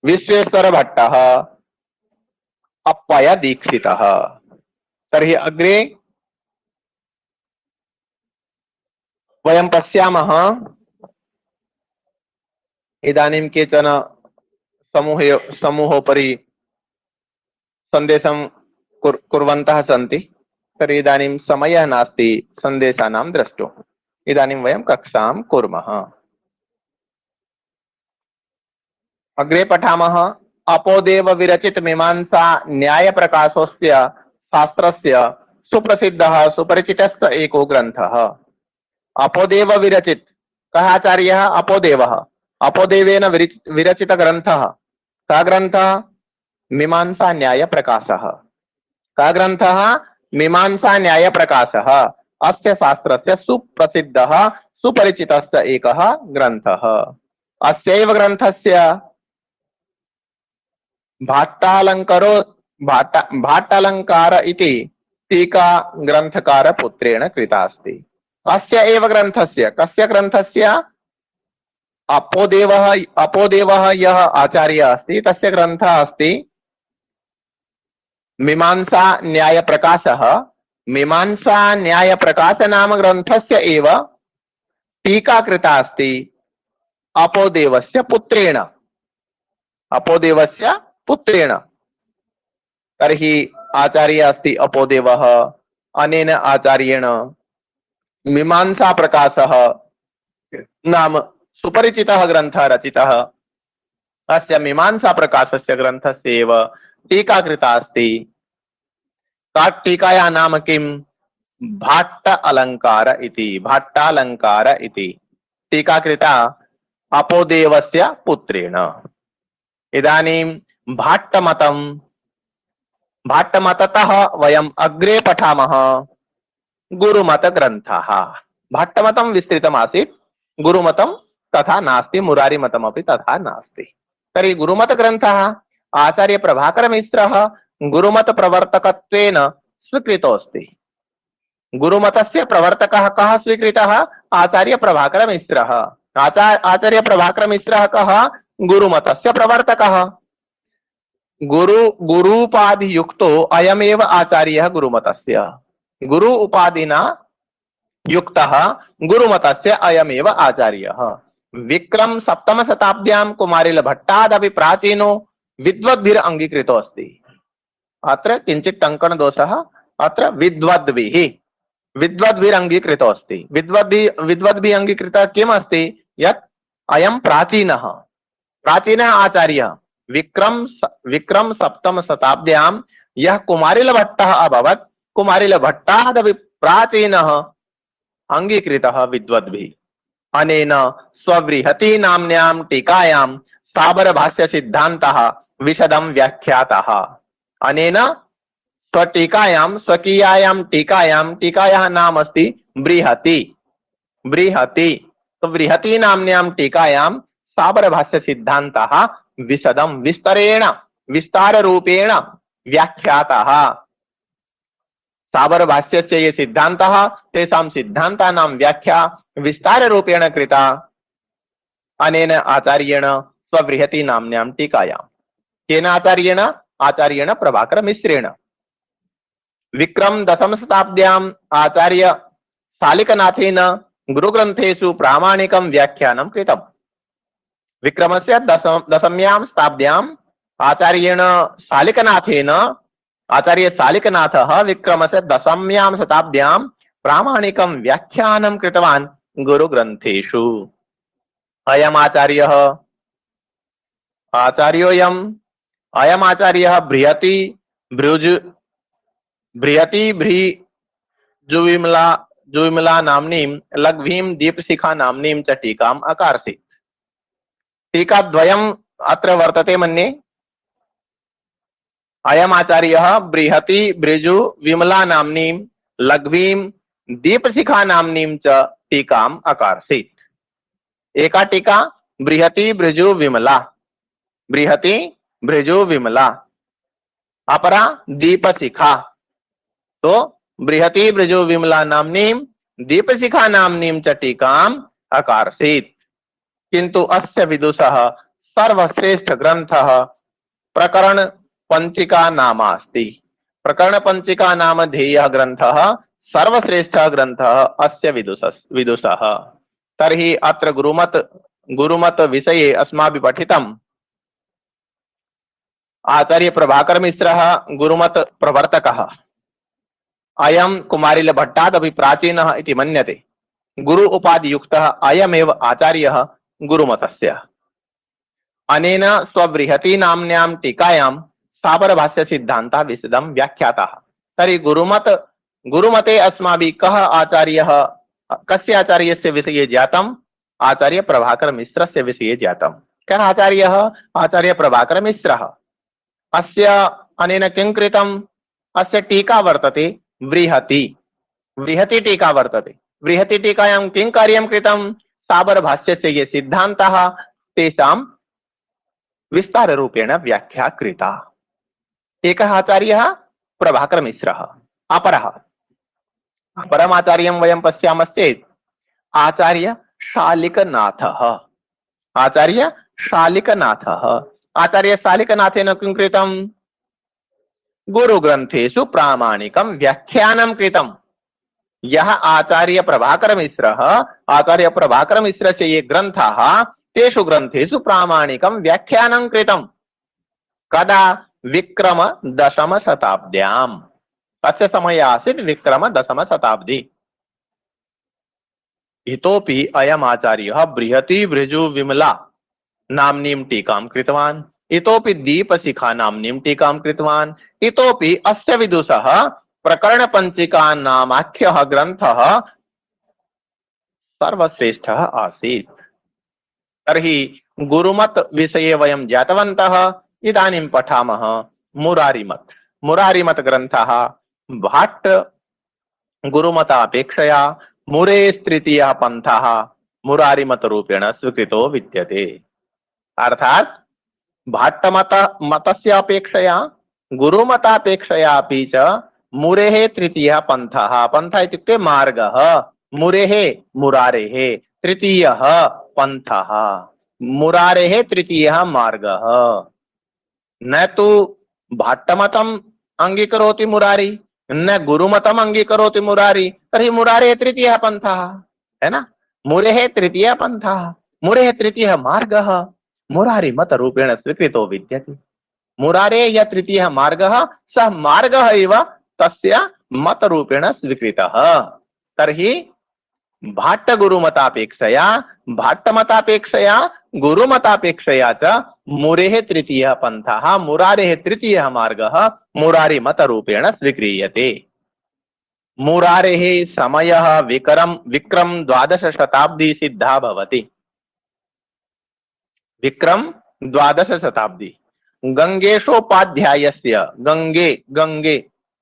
विश्वेश्वरभट्टः, अप्पय दीक्षितः। तर्हि अग्रे वयं पश्यामः इदानीं केचन समूहोपरि सन्देशं कुर्वन्तः सन्ति। तर्हि इदानीं समयः नास्ति सन्देशानां द्रष्टुम्। इदानीं वयं कक्षां कुर्मः। अग्रे पठामः। अपोदेव विरचित मीमांसा न्याय प्रकाशस्य शास्त्रस्य सुप्रसिद्धः सुपरिचितश्च एको ग्रन्थः। अपोदेव विरचित, कः आचार्यः? अपोदेवः। अपोदेवेन विरचित ग्रन्थः, कः ग्रन्थः? मीमांसा न्याय प्रकाशः। कः ग्रन्थः? मीमांसा न्याय प्रकाशः। अस्य शास्त्रस्य सुप्रसिद्धः सुपरिचितश्च एकः ग्रन्थः। अस्यैव ग्रन्थस्य भाट्टालंकार इति टीका ग्रंथकार पुत्रेण कृता अस्ति। अस्य एव ग्रन्थस्य, कस्य ग्रन्थस्य? अपोदेवः यः आचार्यः अस्ति तस्य ग्रन्थः अस्ति मीमांसा न्याय प्रकाशः। मीमांसा न्याय प्रकाश नाम ग्रन्थस्य एव टीका कृता अस्ति अपोदेवस्य पुत्रेण, अपोदेवस्य पुत्रेण। तर्हि आचार्य अस्ति अपोदेवः, अनेन आचार्येण मीमांसा प्रकाशः नाम सुपरिचितः ग्रन्थः रचितः। अस्य मीमांसा प्रकाशस्य ग्रन्थस्य एव टीका कृता अस्ति। टीकायाः नाम किं? भाट्ट अलंकार इति, भाट्टालंकार इति टीका कृता अपोदेवस्य पुत्रेण। इदानीं भाट्टमतं, भाट्टमततः वयम् अग्रे पठामः गुरुमत ग्रन्थः। भाट्टमतं विस्तृतमासीत्, गुरुमतं तथा नास्ति, मुरारिमतमपि तथा नास्ति। तर्हि गुरुमत ग्रन्थः आचार्य प्रभाकर मिश्रः गुरुमत प्रवर्तकत्वेन स्वीकृतोऽस्ति। गुरुमतस्य प्रवर्तकः कः स्वीकृतः? आचार्य प्रभाकर मिश्रः। आचार्य प्रभाकर मिश्रः कः? गुरुमतस्य प्रवर्तकः। गुरूपाधि युक्तो अयमेव आचार्यः गुरुमतस्य। गुरु उपाधिना युक्तः गुरुमतस्य अयमेव आचार्यः। विक्रम सप्तम शताब्द्यां कुमारिल भट्टादपि प्राचीनो विद्वद्भिः अंगीकृतो अस्ति। अत्र किंचित् टङ्कण दोषः। अत्र विद्वद्भिः अंगीकृतो अस्ति। विद्वद्भिः अंगीकृतः किम् अस्ति? यत् अयं प्राचीनः आचार्यः विक्रम सप्तम शताब्द्यां यः कुमारिल भट्टः अभवत्, कुमारिल भट्टादपि प्राचीनः अंगीकृतः विद्वद्भिः। अनेन स्वबृहति नाम्न्यां टीकायां स्थावर भाष्य सिद्धान्तः विशदं व्याख्यातः। अनेन स्वटीकायां स्वकीयायां टीकायाः नाम अस्ति बृहति। तो बृहति नाम्न्यां टीकायां स्थावर भाष्य सिद्धान्तः विशदं विस्तार रूपेण व्याख्यातः। स्थावर भाष्यस्य ये सिद्धान्तः तेषां सिद्धान्तानां व्याख्या विस्तार रूपेण कृता अनेन आचार्येण स्वबृहति नाम्न्यां टीकायां। केन आचार्येण? आचार्येण प्रभाकर मिश्रेण। विक्रम दशम शताब्द्याम् आचार्य शालिकनाथेन गुरुग्रन्थेषु प्रामाणिकं व्याख्यानं कृतम्। विक्रमस्य दशम्यां शताब्द्याम् आचार्येण शालिकनाथेन आचार्य शालिकनाथः विक्रमस्य दशम्यां शताब्द्यां प्रामाणिकं व्याख्यानं कृतवान् गुरुग्रन्थेषु। अयम् आचार्यः बृहति भृजुविमला नाम्नीं लघ्वीं दीपशिखा नाम्नीं च टीकाम् अकार्षीत्। टीकाद्वयम् अत्र वर्तते मन्ये। अयम् आचार्यः बृहति भृजु विमला नाम्नीं लघ्वीं दीपशिखा नाम्नीं च टीकाम् अकार्षीत्। एका टीका बृहति भृजु विमला, अपरा दीपशिखा। तो बृहति भृजु विमला नाम्नीं दीपशिखा नाम्नीं च टीकाम् अकार्षीत्। किन्तु अस्य विदुषः सर्वश्रेष्ठ ग्रन्थः प्रकरण पंचिका नाम अस्ति। प्रकरण पंचिका नाम ध्येयः ग्रन्थः सर्वश्रेष्ठः ग्रन्थः अस्य विदुषः। तर्हि अत्र गुरुमत विषये अस्माभिः पठितम्। आचार्य प्रभाकर मिश्रः गुरुमत प्रवर्तकः। अयं कुमारिल भट्टादपि प्राचीनः इति मन्यते। गुरु उपाधि युक्तः अयमेव आचार्यः गुरुमतस्य। अनेन स्वबृहति नाम्न्यां टीकायां स्थावर भाष्य सिद्धान्तः विशदं व्याख्यातः। तर्हि गुरुमते अस्माभिः कस्य आचार्यस्य विषये ज्ञातम्? आचार्य प्रभाकर मिश्रस्य विषये ज्ञातम्। कः आचार्यः? आचार्य प्रभाकर मिश्रः। अस्य अनेन किं कृतम्? अस्य टीका वर्तते बृहति टीका वर्तते। बृहति टीकायां किं कार्यं कृतं? स्थावर भाष्यस्य ये सिद्धान्तः तेषां विस्तार रूपेण व्याख्या कृता। एकः आचार्यः प्रभाकर मिश्रः। अपरम् आचार्यं वयं पश्यामश्चेत् आचार्य शालिकनाथः। आचार्य शालिकनाथेन किं कृतं? गुरुग्रन्थेषु प्रामाणिकं व्याख्यानं कृतम्। यः आचार्य प्रभाकर मिश्रस्य ये ग्रन्थाः तेषु ग्रन्थेषु प्रामाणिकं व्याख्यानं कृतम्। कदा? विक्रम दशम शताब्द्याम्। तस्य समयः आसीत् विक्रम दशम शताब्दी। इतोपि अयम् आचार्यः बृहति भृजु विमला नाम्नीं टीकां कृतवान्। इतोपि दीपशिखा नाम्नीं टीकां कृतवान्। इतोपि अस्य विदुषः प्रकरण पंचिका नामाख्यः ग्रन्थः सर्वश्रेष्ठः आसीत्। तर्हि गुरुमत विषये वयं ज्ञातवन्तः। इदानीं पठामः मुरारिमत ग्रन्थः। भाट्ट गुरुमतापेक्षया मुरेस्तृतीयः पन्थः मुरारिमत रूपेण स्वीकृतो विद्यते। अर्थात भाट्टमतस्य अपेक्षया गुरुमतापेक्षया अपि च मुरेः तृतीयः पन्थः, पन्थः इत्युक्ते मार्गः, मुरेः मुरारेः तृतीयः पन्थः, मुरारेः तृतीयः मार्गः। न तु भाट्टमतम् अंगीकरोति मुरारी, न गुरुमतम् अंगीकरोति मुरारी, तर्हि मुरारेः तृतीयः पन्थः, है ना। मुरेः तृतीयः पन्थः, मुरेः तृतीयः मार्गः, मुरारी मत रूपेण स्वीकृतो विद्यते। मुरारे यः तृतीयः मार्गः सः मार्गः एव तस्य मत रूपेण स्वीकृतः। तर्हि भाट्टगुरुमतापेक्षया, भाट्टमतापेक्षया, गुरुमतापेक्षया च मुरेः तृतीयः पन्थः, मुरारेः तृतीयः मार्गः मुरारी मत रूपेण स्वीक्रियते। मुरारेः समयः विक्रम द्वादश शताब्दी सिद्धा भवति। विक्रम द्वादश शताब्दी गंगेशोपाध्यायस्य,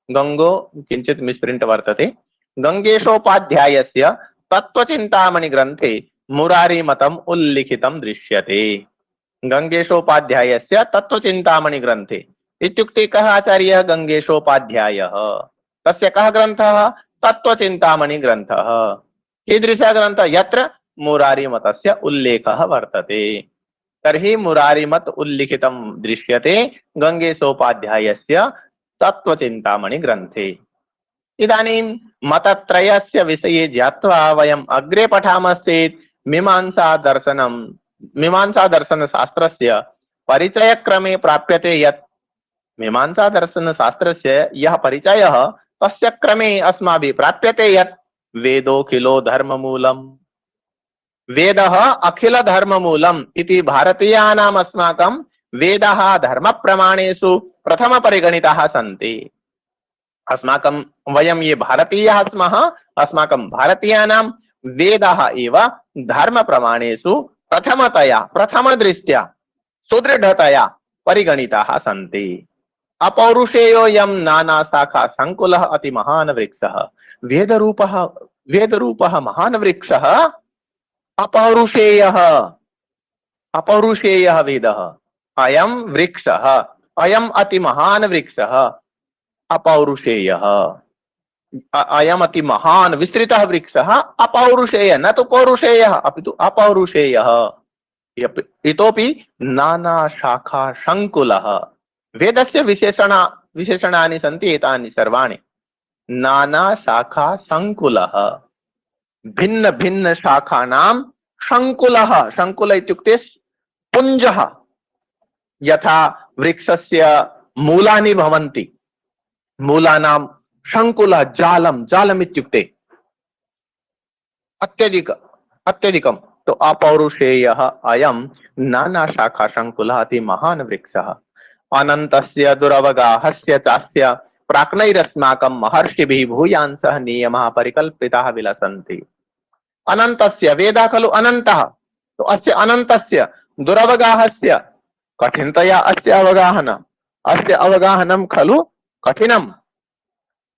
गंगो किंचित मिस्प्रिंट वर्तते, गंगेशोपाध्यायस्य तत्त्वचिन्तामणि ग्रंथे मुरारी मतम् उल्लिखितं दृश्यते। गंगेशोपाध्यायस्य तत्त्वचिन्तामणि ग्रंथे इत्युक्ते कः आचार्यः? गंगेशोपाध्यायः। तस्य कः ग्रन्थः? तत्त्वचिन्तामणि ग्रन्थः। कीदृशः ग्रन्थः? यत्र मुरारी मतस्य उल्लेखः वर्तते। तर्हि मुरारी मत उल्लिखितं दृश्यते गंगेशोपाध्यायस्य तत्त्वचिन्तामणि ग्रन्थे। इदानीं मतत्रयस्य विषये ज्ञात्वा वयम् अग्रे पठामश्चेत् मीमांसा दर्शन शास्त्रस्य परिचयक्रमे प्राप्यते यत् मीमांसा दर्शन शास्त्रस्य यः परिचयः तस्य क्रमे अस्माभिः प्राप्यते यत् वेदोऽखिलो धर्ममूलम्, वेदः अखिल धर्ममूलम् इति भारतीयानाम् अस्माकं वेदाः धर्मप्रमाणेषु प्रथम परिगणिताः सन्ति। अस्माकं वयं ये भारतीयाः स्मः, अस्माकं भारतीयानां वेदाः एव धर्मप्रमाणेषु प्रथमतया, प्रथमदृष्ट्या सुदृढतया परिगणिताः सन्ति। अपौरुषेयोऽयं नाना शाखा संकुलः अति महान् वृक्षः। वेदरूपः महान् वृक्षः अपौरुषेयः, अपौरुषेयः वेदः, अयं वृक्षः, अयम् अति महान् वृक्षः अपौरुषेयः, अयम् अति महान् विस्तृतः वृक्षः अपौरुषेयः, न तु पौरुषेयः अपितु अपौरुषेयः। इतोपि नाना शाखा संकुलः। वेदस्य विशेषणानि सन्ति एतानि सर्वाणि। नाना शाखा संकुलः, भिन्न भिन्न शाखानां संकुलः, संकुल इत्युक्ते पुञ्जः। यथा वृक्षस्य मूलानि भवन्ति, मूलानां संकुलः जालम्, जालम् इत्युक्ते अत्यधिकं। तो अपौरुषेयः अयं नाना शाखा संकुलः अति महान् वृक्षः। अनन्तस्य दुरवगाहस्य चास्य प्राक्नैरस्माकं महर्षिभिः भूयांसः नियमाः परिकल्पिताः विलसन्ति। अनन्तस्य, वेदः खलु अनन्तः, तो अस्य अनन्तस्य दुरवगाहस्य, कठिनतया अस्य अवगाहनं खलु कठिनं।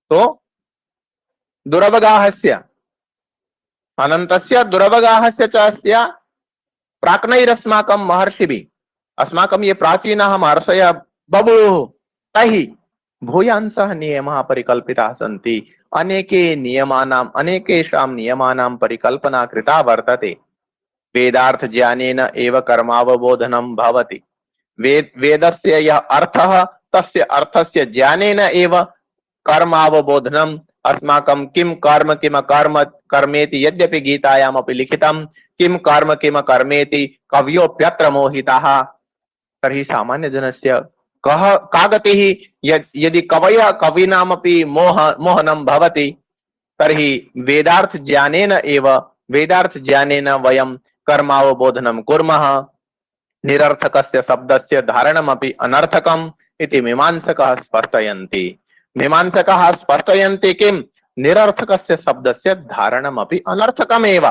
तो दुरवगाहस्य, अनन्तस्य दुरवगाहस्य च अस्य प्राक्नैरस्माकं महर्षिभिः, अस्माकं ये प्राचीनाः महर्षयः बभूवुः, तैः भूयांसः नियमाः परिकल्पिताः सन्ति। अनेकेषां नियमानां परिकल्पना कृता वर्तते। वेदार्थ ज्ञानेन एव कर्मावबोधनं भवति। वेदस्य यः अर्थः तस्य अर्थस्य ज्ञानेन एव कर्मावबोधनम्। अस्माकं किं कर्म किम कर्म कर्मेति, यद्यपि गीतायामपि लिखितं किं कर्मेति कवयोऽप्यत्र मोहिताः। तर्हि सामान्यजनस्य का गतिः? यदि कवयः कवीनामपि मोहनं भवति, तर्हि वेदार्थ ज्ञानेन वयं कर्मावबोधनं कुर्मः। निरर्थकस्य शब्दस्य धारणमपि अनर्थकम् इति मीमांसकाः स्पष्टयन्ति। मीमांसकाः स्पष्टयन्ति किं? निरर्थकस्य शब्दस्य धारणमपि अनर्थकमेव।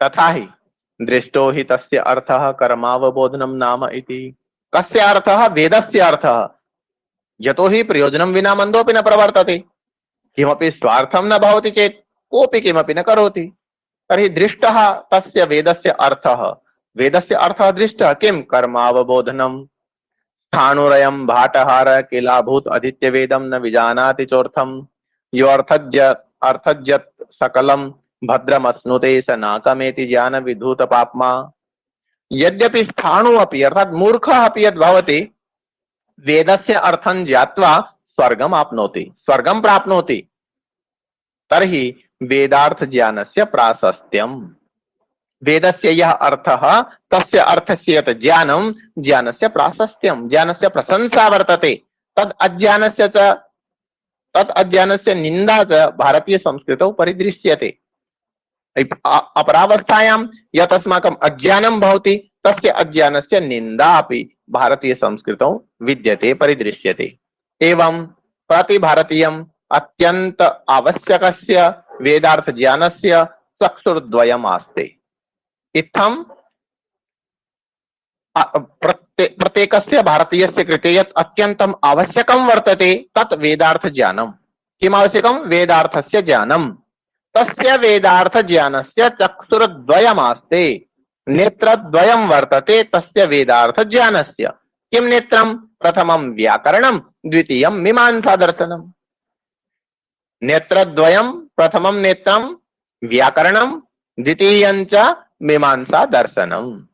तथा हि दृष्टो हि तस्य अर्थः कर्मावबोधनं नाम इति। कस्य अर्थः? वेदस्य अर्थः। यतो हि प्रयोजनं विना मन्दोऽपि न प्रवर्तते। किमपि स्वार्थं न भवति चेत् कोऽपि किमपि न करोति। तर्हि दृष्टः तस्य वेदस्य अर्थः, वेदस्य अर्थः दृष्टः किं? कर्मावबोधनं। स्थाणुरयं भाटहार किलाभूत आदित्य वेदम न विजानाति चोर्थम यो अर्थज्यत सकलम भद्रमश्नुते स नाकमेति ज्ञान विधूत पाप्मा। यद्यपि स्थाणु अपि अर्थात मूर्खः अपि यद् भवति वेदस्य अर्थं ज्ञात्वा स्वर्गम आपनोति, स्वर्गम प्राप्नोति, तर्हि वेदार्थ ज्ञानस्य प्राशस्त्यम्। वेदस्य यः अर्थः तस्य अर्थस्य यत् ज्ञानं ज्ञानस्य प्राशस्त्यं, ज्ञानस्य प्रशंसा वर्तते। तद् अज्ञानस्य निन्दा च भारतीय संस्कृतौ परिदृश्यते। अपरावस्थायां यत् अस्माकम् अज्ञानं भवति तस्य अज्ञानस्य निन्दा अपि भारतीय संस्कृतौ विद्यते, परिदृश्यते। एवं प्रति भारतीयम् अत्यंत आवश्यकस्य वेदार्थ ज्ञानस्य चक्षुर्द्वयम् आस्ते। इत्थं प्रत्येकस्य भारतीयस्य कृते यत् अत्यन्तम् आवश्यकं वर्तते तत् वेदार्थ ज्ञानं। किम् आवश्यकं? वेदार्थस्य ज्ञानं। तस्य वेदार्थ ज्ञानस्य चक्षुर्द्वयमास्ते, नेत्रद्वयं वर्तते तस्य वेदार्थ ज्ञानस्य। किं नेत्रं? प्रथमं व्याकरणं, द्वितीयं मीमांसा दर्शनम्। नेत्रद्वयं, प्रथमं नेत्रं व्याकरणं, द्वितीयं च मीमांसा दर्शनम्।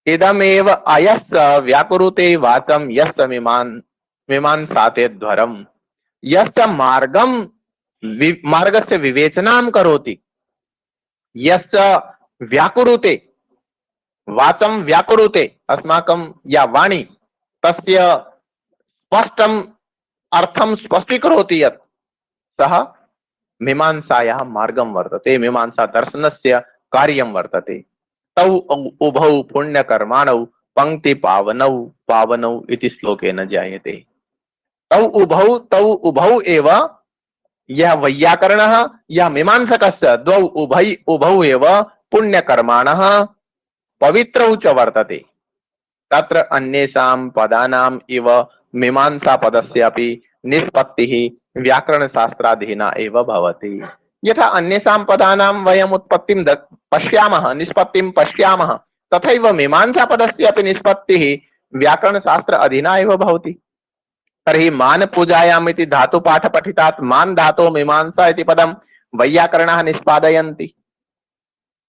इदमेव अयश्च व्याकुरुते वाचं यश्च मीमांसाते ध्वरम्। यश्च मार्गस्य विवेचनां करोति, यश्च व्याकुरुते वाचं व्याकुरुते, अस्माकं या वाणी तस्य स्पष्टम् अर्थं स्पष्टीकरोति यत् सः मीमांसायाः मार्गं वर्तते, मीमांसा दर्शनस्य कार्यं वर्तते। तौ उभौ पुण्यकर्माणौ पंक्ति पावनौ इति श्लोकेन ज्ञायते। तौ उभौ एव यः वैयाकरणः यः मीमांसकश्च द्वौ उभौ एव पुण्यकर्माणः पवित्रौ च वर्तते। तत्र अन्येषां पदानाम् इव मीमांसा पदस्यापि निष्पत्तिः व्याकरणशास्त्राधीना एव भवति। यथा अन्येषां पदानां वयम् उत्पत्तिं पश्यामः, निष्पत्तिं पश्यामः, तथैव मीमांसा पदस्यापि निष्पत्तिः व्याकरणशास्त्र अधीना एव भवति। तर्हि मान पूजायाम् इति धातुपाठ पठितात् मान धातो मीमांसा इति पदं वैयाकरणाः निष्पादयन्ति।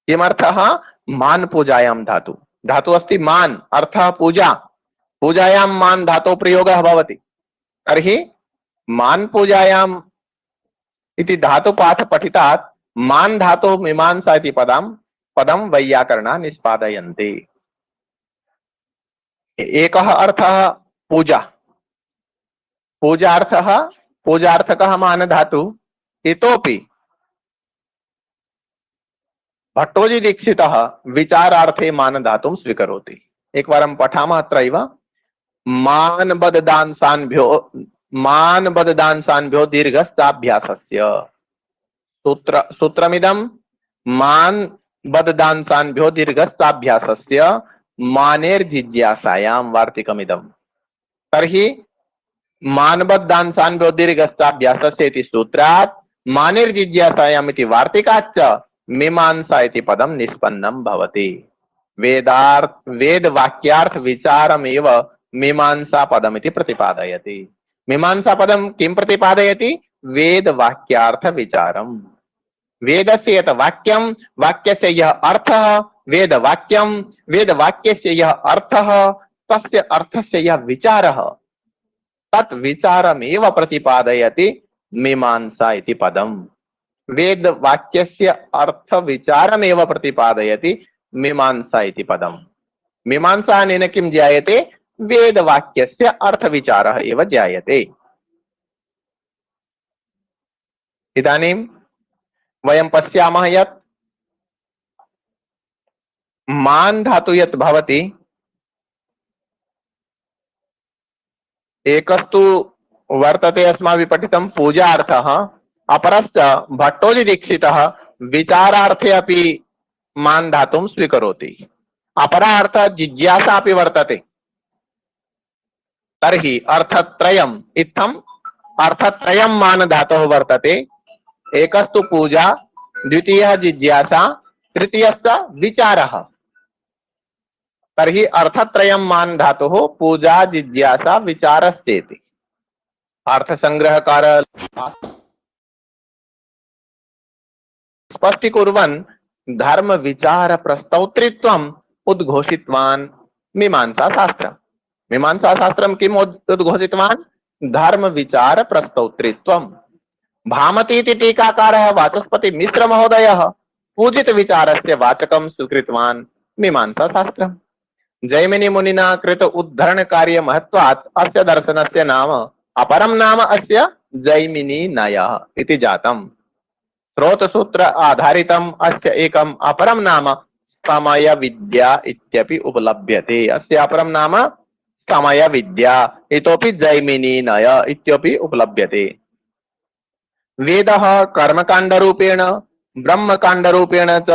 किमर्थः? मान पूजायां धातु अस्ति मान, अर्थः पूजा, पूजायां मान धातो प्रयोगः भवति। तर्हि मान पूजायाम् इति धातुपाठ पठितात् मान धातो मीमांसा इति पदं वैयाकरणाः निष्पादयन्ति। एकः अर्थः पूजा, पूजार्थकः मान धातु। इतोपि भट्टोजी दीक्षितः विचारार्थे मान धातुं स्वीकरोति। एकवारं पठामः अत्रैव। मान बददांसाभ्यो दीर्घस्ताभ्यासस्य। सूत्रमिदं मान बददांसाभ्यो दीर्घस्ताभ्यासस्य मानेर्जिज्ञासायां वार्तिकमिदं। तर्हि मानबद्धांसाभ्यो दीर्घस्ताभ्यासस्य इति सूत्रात् मानेर्जिज्ञासायाम् इति वार्तिकाच्च मीमांसा इति पदं निष्पन्नं भवति। वेद वाक्यार्थ विचारमेव मीमांसा पदमिति प्रतिपादयति। मीमांसा पदं किं प्रतिपादयति? वेद वाक्यार्थ विचारम्। वेदस्य यत् वाक्यं, वाक्यस्य यः अर्थः, वेद वाक्यं, वेद वाक्यस्य यः अर्थः, तस्य अर्थस्य यः विचारः, तत् विचारमेव प्रतिपादयति मीमांसा इति पदम्। वेद वाक्यस्य अर्थ विचारमेव प्रतिपादयति मीमांसा इति पदम्। मीमांसा अनेन किं ज्ञायते? वेद वाक्यस्य अर्थ विचारः एव ज्ञायते। इदानीं वयं पश्यामः यत् मान धातु यत् भवति, एकस्तु वर्तते अस्माभिः पठितं पूजार्थः, अपरश्च भट्टोजी दीक्षितः विचारार्थे अपि मान धातुं स्वीकरोति। अपरः अर्थः जिज्ञासा अपि वर्तते। तर्हि अर्थत्रयम् इत्थम् अर्थत्रयं मान धातुः वर्तते। एकस्तु पूजा, द्वितीयः जिज्ञासा, तृतीयश्च विचारः। तर्हि अर्थत्रयं मान धातुः पूजा जिज्ञासा विचारश्चेति। अर्थ संग्रहकार स्पष्टीकुर्वन् धर्म विचार प्रस्तौत्रित्वम् उद्घोषितवान् मीमांसा शास्त्रम्। मीमांसा शास्त्रं किम् उद्घोषितवान्? धर्म विचार प्रस्तौत्रित्वम्। भामतीति टीकाकारः वाचस्पति मिश्र महोदयः पूजित विचारस्य वाचकं स्वीकृतवान् मीमांसा शास्त्रम्। जैमिनि मुनिना कृत उद्धरण कार्य महत्वात् अस्य दर्शनस्य नाम अपरं नाम अस्य जैमिनी नयः इति जातम्। स्रोत सूत्र आधारितम् अस्य एकम् अपरं नाम समय विद्या इत्यपि उपलभ्यते। अस्य अपरं नाम समय विद्या इतोपि जैमिनी नय इत्यपि उपलभ्यते। वेदः कर्मकाण्ड रूपेण ब्रह्मकाण्ड रूपेण च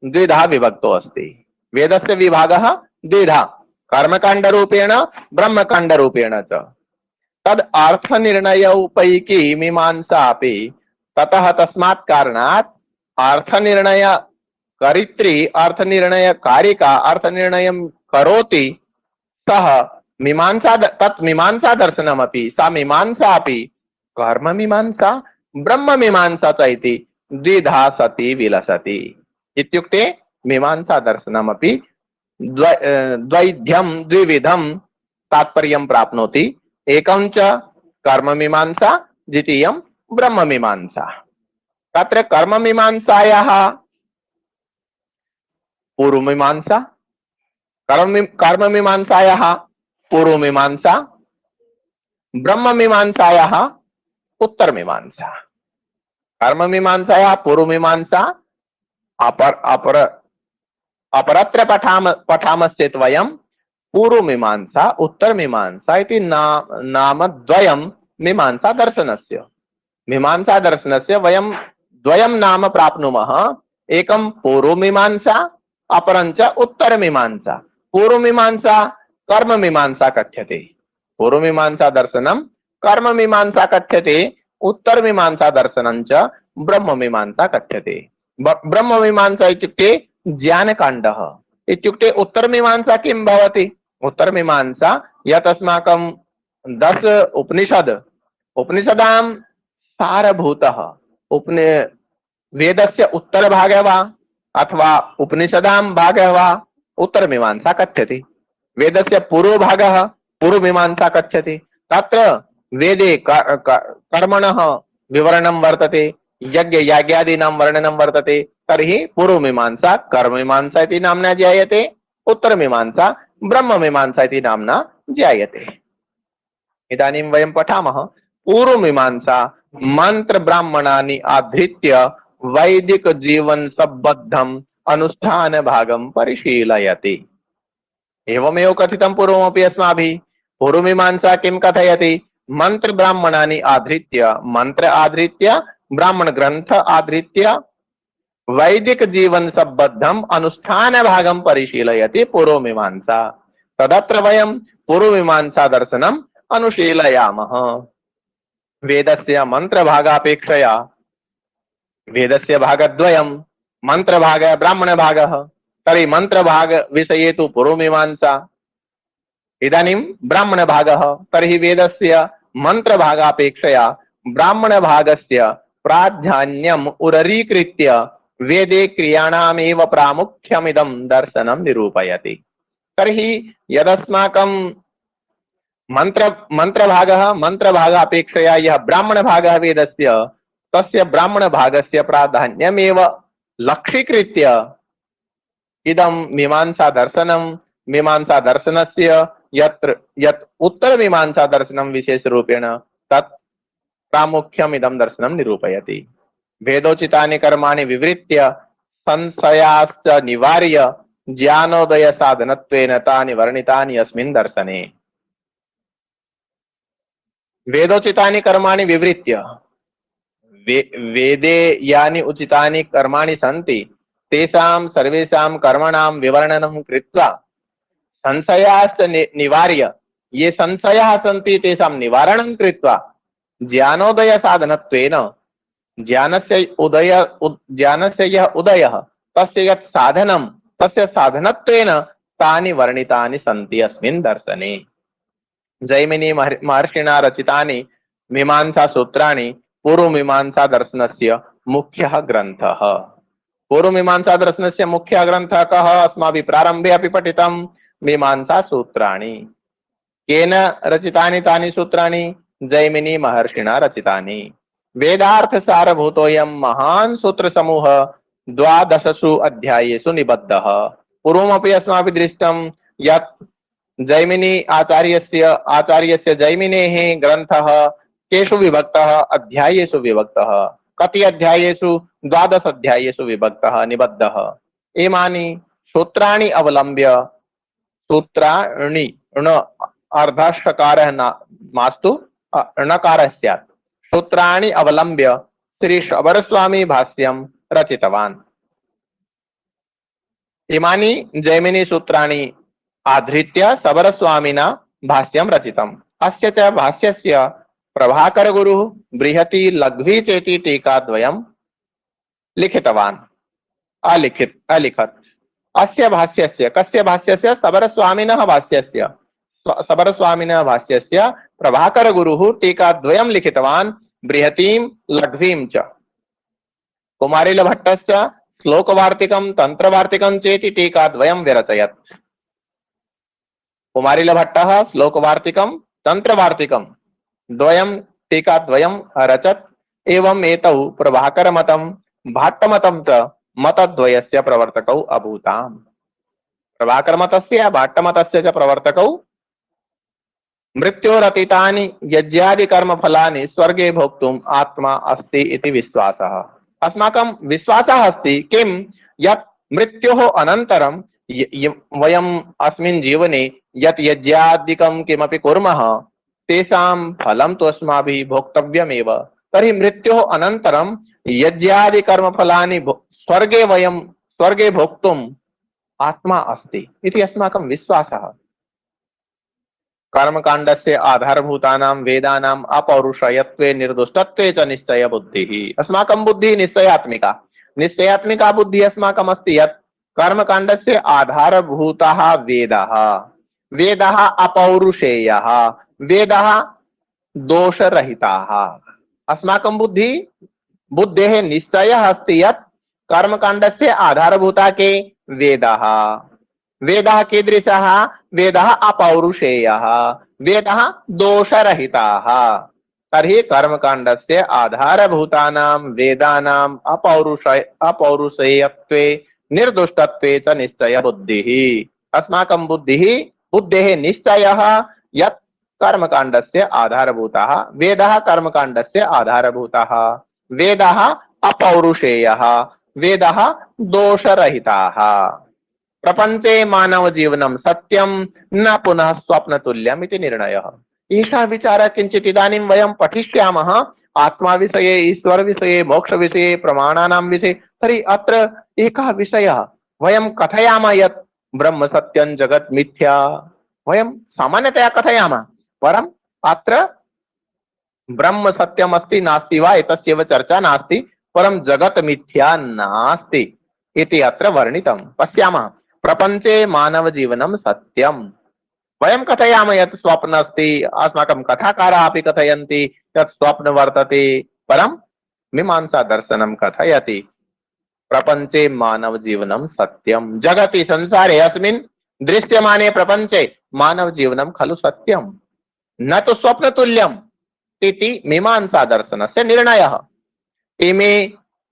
द्विधा विभक्तो अस्ति। वेदस्य विभागः द्विधा, कर्मकाण्ड रूपेण ब्रह्मकाण्ड रूपेण च। तद अर्थ निर्णयोपैकी मीमांसा अपि ततः तस्मात् कारणात् अर्थ निर्णय करित्री अर्थ निर्णय कारिका अर्थ निर्णयं करोति सः मीमांसा तत् मीमांसा दर्शनमपि सा मीमांसा अपि कर्म मीमांसा ब्रह्म मीमांसा च इति द्विधा सति विलसति। इत्युक्ते मीमांसा दर्शनमपि द्वैध्यं द्विविधं तात्पर्यं प्राप्नोति। एकं च कर्म मीमांसा, द्वितीयं ब्रह्म मीमांसा। तत्र कर्म मीमांसायाः पूर्व मीमांसा, कर्म मीमांसायाः पूर्व मीमांसा, ब्रह्म मीमांसायाः उत्तर मीमांसा। कर्म मीमांसायाः पूर्व मीमांसा अपरत्र पठामश्चेत् वयं पूर्व मीमांसा उत्तर मीमांसा इति नामद्वयं मीमांसा दर्शनस्य। मीमांसा दर्शनस्य वयं द्वयं नाम प्राप्नुमः। एकं पूर्व मीमांसा, अपरं च उत्तर मीमांसा। पूर्व मीमांसा कर्म मीमांसा कथ्यते, पूर्व मीमांसा दर्शनं कर्म मीमांसा कथ्यते, उत्तर मीमांसा दर्शनं च ब्रह्म मीमांसा कथ्यते। ब्रह्म मीमांसा इत्युक्ते ज्ञानकाण्डः। इत्युक्ते उत्तर मीमांसा किं भवति? उत्तर मीमांसा यत् अस्माकं 10 उपनिषदां सारभूतः वेदस्य उत्तर भागः वा अथवा उपनिषदां भागः वा उत्तर मीमांसा कथ्यते। वेदस्य पूर्व भागः पूर्व मीमांसा कथ्यते। तत्र वेदे कर्मणः विवरणं वर्तते, यज्ञ याज्ञादीनां वर्णनं वर्तते। तर्हि पूर्व मीमांसा कर्म मीमांसा इति नाम्ना ज्ञायते, उत्तर मीमांसा ब्रह्म मीमांसा इति नाम्ना ज्ञायते। इदानीं वयं पठामः पूर्व मीमांसा मंत्र ब्राह्मणानि आधृत्य वैदिक जीवन संबद्धम अनुष्ठान भागं परिशीलयति। एवमेव कथितं पूर्वमपि अस्माभिः। पूर्व मीमांसा किं कथयति? मंत्र ब्राह्मणानि आधृत्य, मंत्र आधृत्य ब्राह्मण ग्रंथ आधृत्य वैदिक जीवन संबद्धम अनुष्ठान भागं परिशीलयति पूर्व मीमांसा। तदत्र वयं पूर्व मीमांसा दर्शनम् अनुशीलयामः। वेदस्य मंत्र भागापेक्षया वेदस्य भागद्वयं, मंत्र भाग ब्राह्मण भागः। तर्हि मंत्र भाग विषये तु पूर्व मीमांसा, इदानीं ब्राह्मण भागः। तर्हि वेदस्य मंत्र भागापेक्षया ब्राह्मण भागस्य प्राधान्यम् उररीकृत्य वेदे क्रियाणामेव प्रामुख्यमिदं दर्शनं निरूपयति। तर्हि यदस्माकं मंत्र भागापेक्षया यह ब्राह्मण भागः वेदस्य, तस्य ब्राह्मण भागस्य प्राधान्यमेव लक्ष्यीकृत्य इदं मीमांसा दर्शनस्य यत् उत्तर मीमांसा दर्शनं विशेष रूपेण तत् प्रामुख्यमिदं दर्शनं निरूपयति। वेदोचितानि कर्माणि विवृत्य संशयाश्च निवार्य ज्ञानोदय साधनत्वेन तानि वर्णितानि अस्मिन् दर्शने। वेदोचितानि कर्माणि विवृत्य, वेदे यानि उचितानि कर्माणि सन्ति तेषां सर्वेषां कर्मणां विवरणनं कृत्वा संशयाश्च निवार्य, ये संशयाः सन्ति तेषां निवारणं कृत्वा ज्ञानोदय साधनत्वेन, ज्ञानस्य यः उदयः तस्य यत् साधनं तस्य साधनत्वेन तानि वर्णितानि सन्ति अस्मिन् दर्शने। जैमिनी महर्षिणा रचितानि मीमांसा सूत्राणि पूर्वमीमांसा दर्शनस्य मुख्यः ग्रन्थः। पूर्वमीमांसा दर्शनस्य मुख्यः ग्रन्थः कः? अस्माभिः प्रारम्भे अपि पठितं मीमांसा सूत्राणि। केन रचितानि तानि सूत्राणि? जैमिनी महर्षिणा रचितानि। वेदार्थ सारभूतोऽयं महान् सूत्रसमूह 12 अध्यायेषु निबद्धः। पूर्वमपि अस्माभिः दृष्टं यत् आचार्यस्य जैमिनेः ग्रन्थः केषु विभक्तः? अध्यायेषु विभक्तः। कति अध्यायेषु? 12 अध्यायेषु विभक्तः निबद्धः। इमानि सूत्राणि अवलम्ब्य, सूत्राणि ण अर्धषकारः मास्तु णकारः स्यात्, सूत्राणि अवलम्ब्य श्री शबरस्वामी भाष्यं रचितवान्। इमानि जैमिनी सूत्राणि आधृत्य शबरस्वामिना भाष्यं रचितम्। अस्य च भाष्यस्य प्रभाकर गुरुः बृहति लघ्वी चेति टीकाद्वयं लिखितवान्। अलिखत्। अस्य भाष्यस्य, कस्य भाष्यस्य? शबरस्वामिनः भाष्यस्य। शबरस्वामिनः भाष्यस्य प्रभाकर गुरुः टीकाद्वयं लिखितवान्, बृहतीं लघ्वीं च। कुमारिलभट्टश्च श्लोकवार्तिकं तंत्रवार्तिकं चेति टीकाद्वयं व्यरचयत्। कुमारिलभट्टः श्लोकवार्तिकं तंत्रवार्तिकं द्वयं टीकाद्वयं अरचत्। एवं एतौ प्रभाकरमतं भाट्टमतं च मतद्वयस्य प्रवर्तकौ अभूताम्। प्रभाकरमतस्य भाट्टमतस्य च प्रवर्तकौ मृत्योरतीतानि यज्ञादि कर्मफलानि स्वर्गे भोक्तुम् आत्मा अस्ति इति विश्वासः। अस्माकं विश्वासः अस्ति किं? यत् मृत्योः अनन्तरं वयम् अस्मिन् जीवने यत् यज्ञादिकं किमपि कुर्मः तेषां फलं तु अस्माभिः भोक्तव्यमेव। तर्हि मृत्योः अनन्तरं यज्ञादि कर्मफलानि स्वर्गे भोक्तुम् आत्मा अस्ति इति अस्माकं विश्वासः। कर्मकाण्डस्य आधारभूतानां वेदानाम् अपौरुषयत्वे निर्दुष्टत्वे च निश्चय बुद्धिः। अस्माकं बुद्धिः निश्चयात्मिका बुद्धिः अस्माकम् अस्ति यत् कर्मकाण्डस्य आधारभूताः वेदाः, वेदाः अपौरुषेयः, वेदाः दोषरहिताः। अस्माकं बुद्धेः निश्चयः अस्ति यत् कर्मकाण्डस्य आधारभूता के? वेदाः। वेदाः कीदृशाः? वेदाः अपौरुषेयः, वेदाः दोषरहिताः। तर्हि कर्मकाण्डस्य आधारभूतानां वेदानाम् अपौरुषेयत्वे निर्दुष्टत्वे च निश्चय बुद्धिः। अस्माकं बुद्धेः निश्चयः यत् कर्मकाण्डस्य आधारभूताः वेदाः, कर्मकाण्डस्य आधारभूताः वेदाः अपौरुषेयः, वेदाः दोषरहिताः। प्रपंचे मानव जीवनं सत्यं न पुनः स्वप्नतुल्यम् इति निर्णयः। एषः विचारः किञ्चित् इदानीं वयं पठिष्यामः आत्मा विषये, ईश्वर विषये, मोक्ष विषये, प्रमाणानां विषये। तर्हि अत्र एकः विषयः वयं कथयामः यत् ब्रह्म सत्यं जगत् मिथ्या। वयं सामान्यतया कथयामः, परम् अत्र ब्रह्म सत्यम् अस्ति नास्ति वा एतस्यैव चर्चा नास्ति, परं जगत् मिथ्या नास्ति इति अत्र वर्णितं। पश्यामः, प्रपंचे मानव जीवनं सत्यं। वयं कथयामः यत् स्वप्न अस्ति, अस्माकं कथाकाराः अपि कथयन्ति यत् स्वप्न वर्तते, परं मीमांसा दर्शनं कथयति प्रपंचे मानव जीवनं सत्यं। जगति संसारे अस्मिन् दृश्यमाने प्रपंचे मानव जीवनं खलु सत्यं, न तु स्वप्नतुल्यम् इति मीमांसा दर्शनस्य निर्णयः। इमे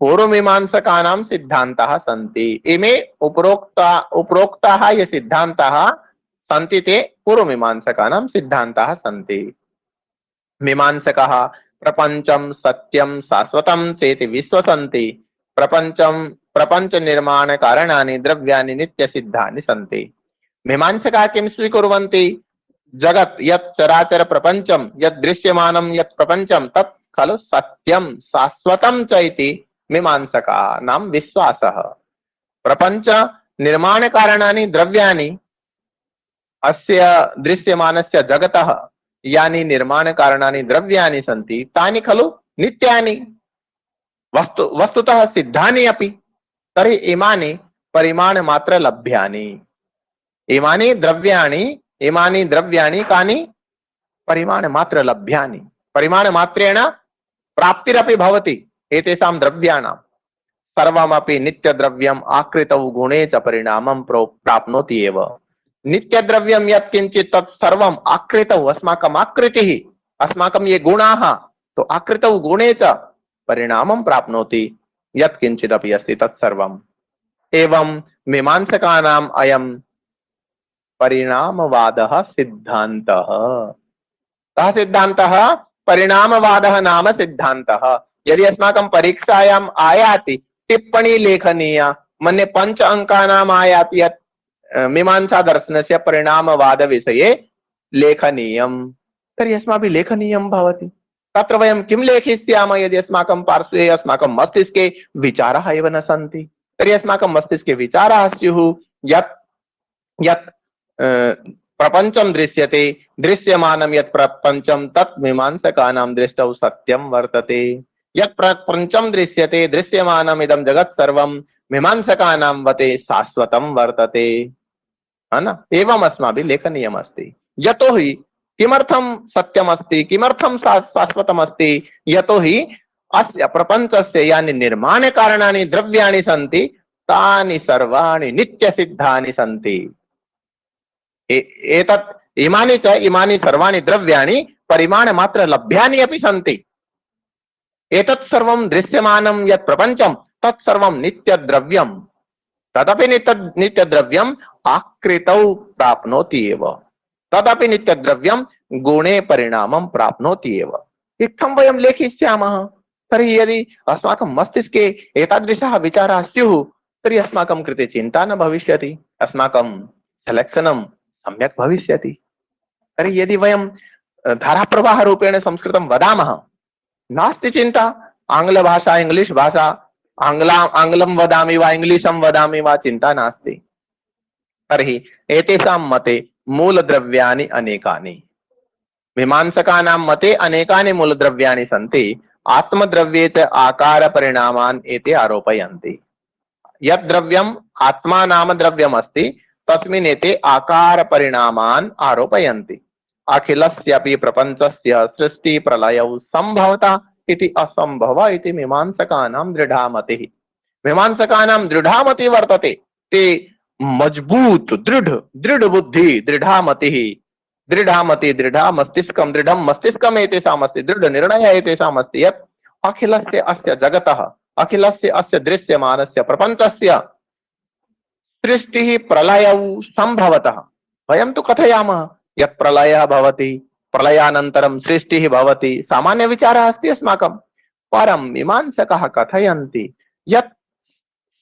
पूर्वमीमांसकानां सिद्धान्ताः सन्ति। इमे उपरोक्ताः ये सिद्धान्ताः सन्ति ते पूर्वमीमांसकानां सिद्धान्ताः सन्ति। मीमांसकाः प्रपञ्चं सत्यं शाश्वतं चेति विश्वसन्ति। प्रपञ्च निर्माण कारणानि द्रव्याणि नित्यसिद्धानि सन्ति। मीमांसकाः किं स्वीकुर्वन्ति? जगत् यत् चराचर प्रपञ्चं, यत् दृश्यमानं यत् प्रपञ्चं तत् खलु सत्यं शाश्वतं च इति मीमांसकानां विश्वासः। प्रपञ्च निर्माण कारणानि द्रव्याणि, अस्य दृश्यमानस्य जगतः यानि निर्माण कारणानि द्रव्याणि सन्ति तानि खलु नित्यानि, वस्तुतः सिद्धानि अपि। तर्हि इमानि परिमाण मात्र लभ्यानि। इमानि द्रव्याणि कानि परिमाण मात्र लभ्यानि, परिमाण मात्रेण प्राप्तिरपि भवति एतेषां द्रव्याणां। सर्वमपि नित्यद्रव्यम् आकृतौ गुणे च परिणामं प्राप्नोति एव। नित्यद्रव्यं यत्किंचित् तत् सर्वम् आकृतौ, अस्माकम् आकृतिः, अस्माकं ये गुणाः, तो आकृतौ गुणे च परिणामं प्राप्नोति, यत्किंचिदपि अस्ति तत्सर्वम्। एवं मीमांसकानाम् अयं परिणामवादः सिद्धान्तः। कः सिद्धान्तः? परिणामवादः नाम सिद्धान्तः। यदि अस्माकं परीक्षायाम् आयाति टिप्पणी लेखनीया, मन्ये 5 अंकानाम् आयाति यत् मीमांसा दर्शनस्य परिणामवाद विषये लेखनीयं, तर्हि अस्माभिः लेखनीयं भवति। तत्र वयं किं लेखिष्यामः? यदि अस्माकं पार्श्वे, अस्माकं मस्तिष्के विचाराः एव न सन्ति, तर्हि अस्माकं मस्तिष्के विचाराः स्युः यत् यत् प्रपंचम दृश्यते, दृश्यमानं यत् प्रपंचम तत् मीमांसकानां दृष्टौ सत्यं वर्तते। यत् प्रपंचम दृश्यते दृश्यमानम् इदं जगत् सर्वं मीमांसकानां वते शाश्वतं वर्तते, है ना? एवं अस्माभिः लेखनीयम् अस्ति। यतोहि किमर्थं सत्यमस्ति, किमर्थं शाश्वतमस्ति? यतोहि अस्य प्रपंचस्य यानि निर्माणकारणानि द्रव्याणि सन्ति तानि सर्वाणि नित्यसिद्धानि सन्ति। एतत् इमानि सर्वाणि द्रव्याणि परिमाणमात्र लभ्यानि अपि सन्ति। एतत् सर्वं दृश्यमानं यत् प्रपंचं तत् सर्वं नित्यद्रव्यं, तदपि नित्यद्रव्यम् आकृतौ प्राप्नोति एव, तदपि नित्यद्रव्यं गुणे परिणामं प्राप्नोति एव। इत्थं वयं लेखिष्यामः, तर्हि यदि अस्माकं मस्तिष्के एतादृशाः विचाराः स्युः तर्हि अस्माकं कृते चिन्ता न भविष्यति, अस्माकं सेलेक्शनं सम्यक् भविष्यति। तर्हि यदि वयं धाराप्रवाहरूपेण संस्कृतं वदामः, नास्ति चिन्ता, आङ्ग्लभाषा इंग्लिश भाषा, आङ्ग्लं वदामि वा इंग्लिशं वदामि वा, चिन्ता नास्ति। तर्हि एतेषां मते मूलद्रव्याणि अनेकानि, मीमांसकानां मते अनेकानि मूलद्रव्याणि सन्ति। आत्मद्रव्ये च आकारपरिणामान् एते आरोपयन्ति। यत् द्रव्यम् आत्मा नाम द्रव्यमस्ति तस्मिन् एते आकारपरिणामान् आरोपयन्ति। अखिलस्यापि प्रपञ्चस्य सृष्टिप्रलयौ सम्भवता इति असम्भव इति मीमांसकानां दृढा मतिः। मीमांसकानां दृढा मतिः वर्तते। ते मजबूत दृढ़ बुद्धि, दृढ़ा मतिः, दृढ़ मस्तिष्कं, दृढं मस्तिष्कम् एतेषाम् अस्ति, दृढ निर्णयः एतेषाम् अस्ति यत् अखिलस्य अस्य जगतः, अखिलस्य अस्य दृश्यमानस्य प्रपञ्चस्य सृष्टिः प्रलयौ सम्भवतः। वयं तु कथयामः यत् प्रलयः भवति, प्रलयानन्तरं सृष्टिः भवति, सामान्य विचारः अस्ति अस्माकं। परं मीमांसकाः कथयन्ति यत्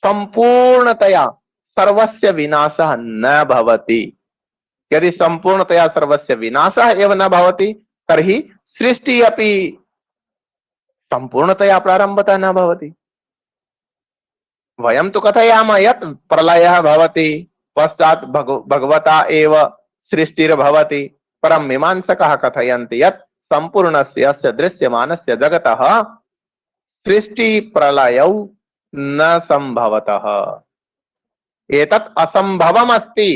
संपूर्णतया सर्वस्य विनाशः न भवति। यदि संपूर्णतया सर्वस्य विनाशः एव न भवति तर्हि सृष्टिः अपि संपूर्णतया प्रारम्भतः न भवति। वयं तु कथयामः यत् प्रलयः भवति, पश्चात् भगवता एव सृष्टिर्भवति, परं मीमांसकाः कथयन्ति यत् संपूर्णस्य अस्य दृश्यमानस्य जगतः सृष्टिप्रलयौ न सम्भवतः। एतत् असम्भवमस्ति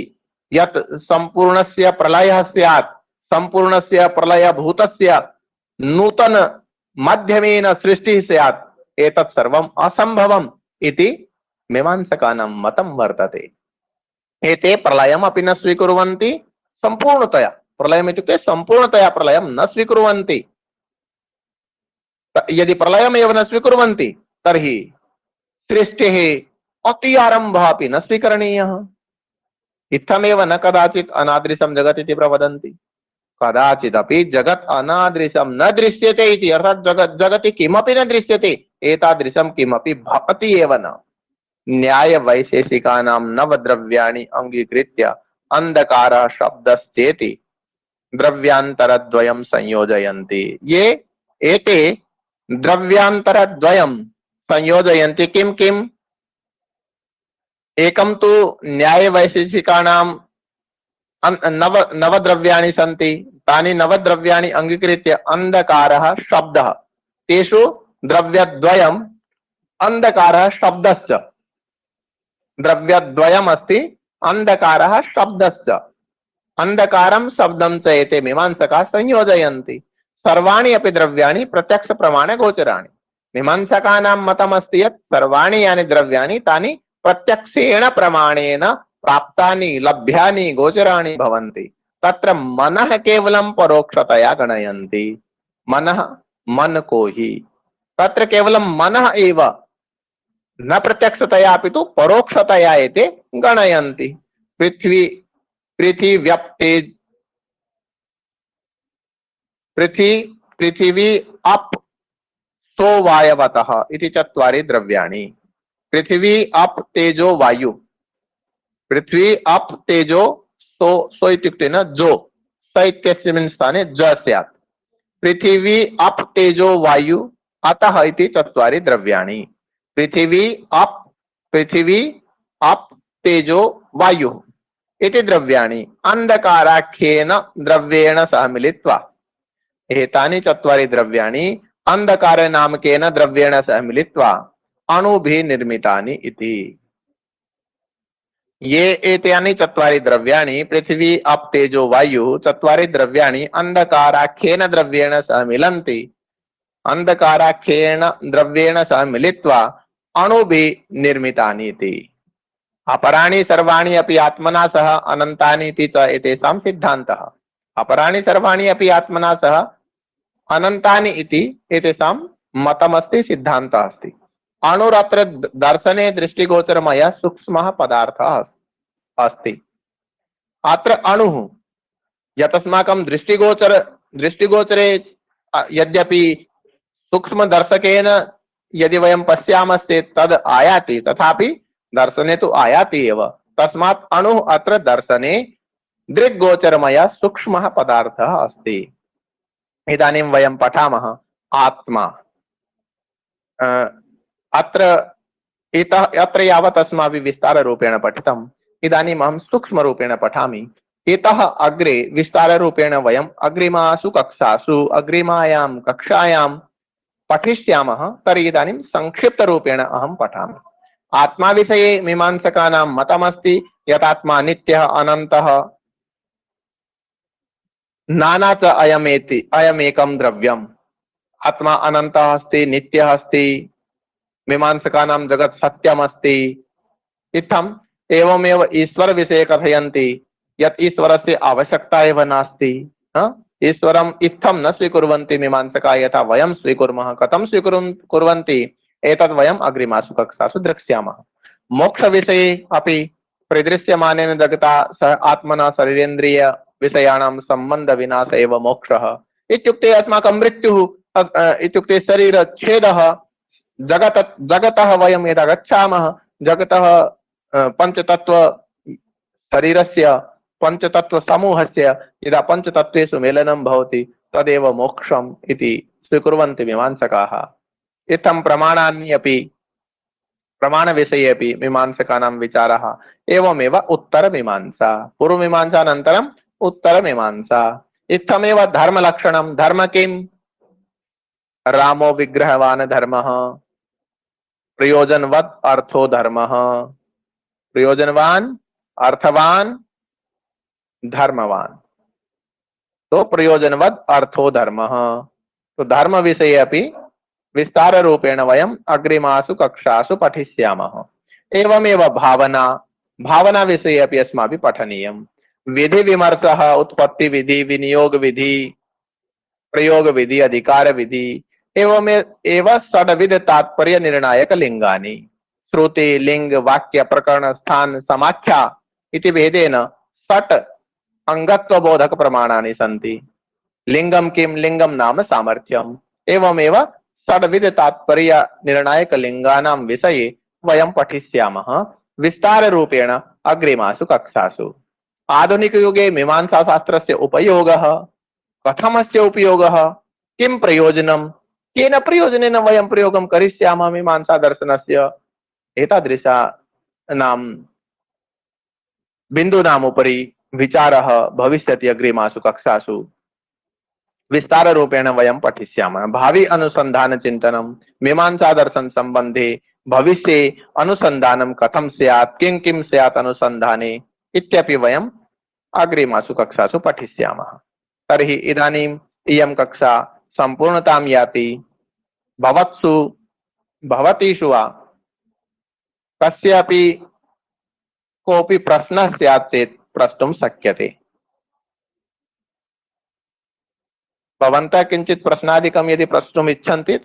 यत् संपूर्णस्य प्रलयः स्यात्, संपूर्णस्य प्रलयभूतस्य नूतन माध्यमेन सृष्टिः स्यात्, एतत् सर्वम् असम्भवम् इति मीमांसकानां मतं वर्तते। एते प्रलयमपि न स्वीकुर्वन्ति संपूर्णतया, प्रलयम् इत्युक्ते संपूर्णतया प्रलयं न स्वीकुर्वन्ति। यदि प्रलयमेव न स्वीकुर्वन्ति तर्हि सृष्टेः अति आरम्भः अपि न स्वीकरणीयः। इत्थमेव न कदाचित् अनादृशं जगत् इति प्रवदन्ति। कदाचिदपि जगत् अनादृशं न दृश्यते इति, अर्थात् जगति किमपि न दृश्यते, एतादृशं किमपि भवति एव न। न्यायवैशेषिकानां नवद्रव्याणि अंगीकृत्य अंधकारः शब्दश्चेति द्रव्यान्तरद्वयं संयोजयन्ति। ये एते द्रव्यान्तरद्वयं संयोजयन्ति। किं किम्? एकं तु न्यायवैशेषिकानां नवद्रव्याणि सन्ति, तानि नवद्रव्याणि अंगीकृत्य अंधकारः शब्दः, तेषु द्रव्यद्वयम् अंधकारः शब्दश्च। द्रव्यद्वयम् अस्ति, अंधकारः शब्दश्च अंधकारं शब्दं च एते मीमांसकाः संयोजयन्ति सर्वाणि अपि द्रव्याणि प्रत्यक्ष प्रमाण गोचराणि। मीमांसकानां मतमस्ति यत् सर्वाणि यानि द्रव्याणि तानि प्रत्यक्षेण प्रमाणेन प्राप्तानि लभ्यानि गोचराणि भवन्ति। तत्र मनः केवलं परोक्षतया गणयन्ति। मनः मन को ही तत्र केवलं मनः एव न प्रत्यक्षतया अपितु परोक्षतया एते गणयन्ति। पृथ्वी पृथिव्यप्तेज पृथिवी अप सो वायवतः इति चत्वारि द्रव्याणि। पृथिवी अप तेजो वायु पृथ्वी अप तेजो सो इत्युक्ते न जो स इत्यस्मिन् स्थाने ज स्यात्। पृथिवी अप तेजो वायु अतः इति चत्वारि द्रव्याणि। पृथिवी अप तेजो वायु इति द्रव्याणि अंधकाराख्येन द्रव्येण सह मिलित्वा एतानि चत्वारि द्रव्याणि अंधकार नामकेन द्रव्येण सह मिलित्वा अणुभिः निर्मितानि इति। ये एतानि चत्वारि द्रव्याणि पृथिवी अप तेजो वायु चत्वारि द्रव्याणि अंधकाराख्येन द्रव्येण सह मिलन्ति अंधकाराख्येन द्रव्येण सह मिलित्वा अणुभिः निर्मितानि इति। अपराणि सर्वाणि अपि आत्मना सह अनन्तानि इति च एतेषां सिद्धान्तः। अपराणि सर्वाणि अपि आत्मना सह अनन्तानि इति एतेषां मतमस्ति सिद्धान्तः अस्ति। अणुरत्र दर्शने दृष्टिगोचरमयः सूक्ष्मः पदार्थः अस्ति। अत्र अणुः यतस्माकं दृष्टिगोचरे यद्यपि सूक्ष्म दर्शकेन यदि वयं पश्यामश्चेत् तद् आयाति तथापि दर्शने तु आयाति एव। तस्मात् अणुः अत्र दर्शने दृग्गोचरमयः सूक्ष्मः पदार्थः अस्ति। इदानीं वयं पठामः आत्मा। अत्र यावत् अस्माभिः विस्ताररूपेण पठितम्। इदानीम् अहं सूक्ष्मरूपेण पठामि। इतः अग्रे विस्ताररूपेण वयम् अग्रिमासु कक्षासु अग्रिमायां कक्षायां पठिष्यामः। तर्हि इदानीं संक्षिप्तरूपेण अहं पठामि। आत्मा विषये मीमांसकानां मतमस्ति यतात्मा नित्यः अनन्तः नाना च अयमेकं द्रव्यम्। आत्मा अनन्तः अस्ति नित्यः अस्ति मीमांसकानां जगत् सत्यम् अस्ति इत्थम्। एवमेव ईश्वर विषये कथयन्ति यत् ईश्वरस्य आवश्यकता एव नास्ति। ईश्वरम् इत्थं न स्वीकुर्वन्ति मीमांसकाः यथा वयं स्वीकुर्मः। कथं स्वीकुर्वन्ति एतद् वयम् अग्रिमासु कक्षासु द्रक्ष्यामः। मोक्षविषये अपि परिदृश्यमानेन जगता सह आत्मना शरीरेन्द्रिय विषयाणां सम्बन्धविनाश एव मोक्षः। इत्युक्ते अस्माकं मृत्युः इत्युक्ते शरीरच्छेदः। जगतः वयं यदा गच्छामः जगतः पञ्चतत्त्व शरीरस्य पञ्चतत्त्वसमूहस्य यदा पञ्चतत्त्वेषु मेलनं भवति तदेव मोक्षम् इति स्वीकुर्वन्ति मीमांसकाः। इत्थं प्रमाणविषये अपि मीमांसकानां विचारः। एवमेव उत्तरमीमांसा। पूर्वमीमांसानन्तरम् उत्तरमीमांसा। इत्थमेव धर्मलक्षणं। धर्म किम्? रामो विग्रहवान् धर्मः प्रयोजनवत् अर्थो धर्मः। प्रयोजनवान अर्थवान धर्मवान तो प्रयोजनवत् अर्थो धर्मः। तो धर्म विषये अपि विस्तार रूपेण वयम् अग्रिमासु कक्षासु पठिष्यामः। एवमेव भावना विषये अपि अस्माभिः पठनीयम्। विधि विमर्शः उत्पत्ति विधि विनियोग विधि प्रयोग विधि अधिकार विधि एव षड्विध तात्पर्य निर्णायक लिंगानि। श्रुति लिंग वाक्य प्रकरण स्थान समाख्या इति भेदेन षट् अंगत्व बोधक प्रमाणानि सन्ति। लिंगम किम? लिंगम नाम सामर्थ्यम्। एवमेव षड्विध तात्पर्य निर्णायक लिंगानां विषये वयं पठिष्यामः विस्तार रूपेण अग्रिमासु कक्षासु। आधुनिक युगे मीमांसा शास्त्रस्य उपयोगः कथमस्य उपयोगः किं प्रयोजनं केन प्रयोजनेन वयं प्रयोगं करिष्यामः मीमांसा दर्शनस्य एतादृशानां बिन्दूनाम् उपरि विचारः भविष्यति। अग्रिमासु कक्षासु विस्तार रूपेण वयं पठिष्यामः। भावी अनुसंधान चिन्तनं मीमांसा दर्शन संबंधे भविष्ये अनुसंधानं कथं स्यात् किं किं स्यात् अनुसंधाने इत्यपि वयम् अग्रिमासु कक्षासु पठिष्यामः। तर्हि इदानीम् इयं कक्षा सम्पूर्णतां याति। भवत्सु भवतीषु वा कस्यापि कोऽपि प्रश्नः स्यात् चेत् प्रष्टुं शक्यते। भवन्तः किञ्चित् प्रश्नादिकं यदि प्रष्टुम् इच्छन्ति तर्हि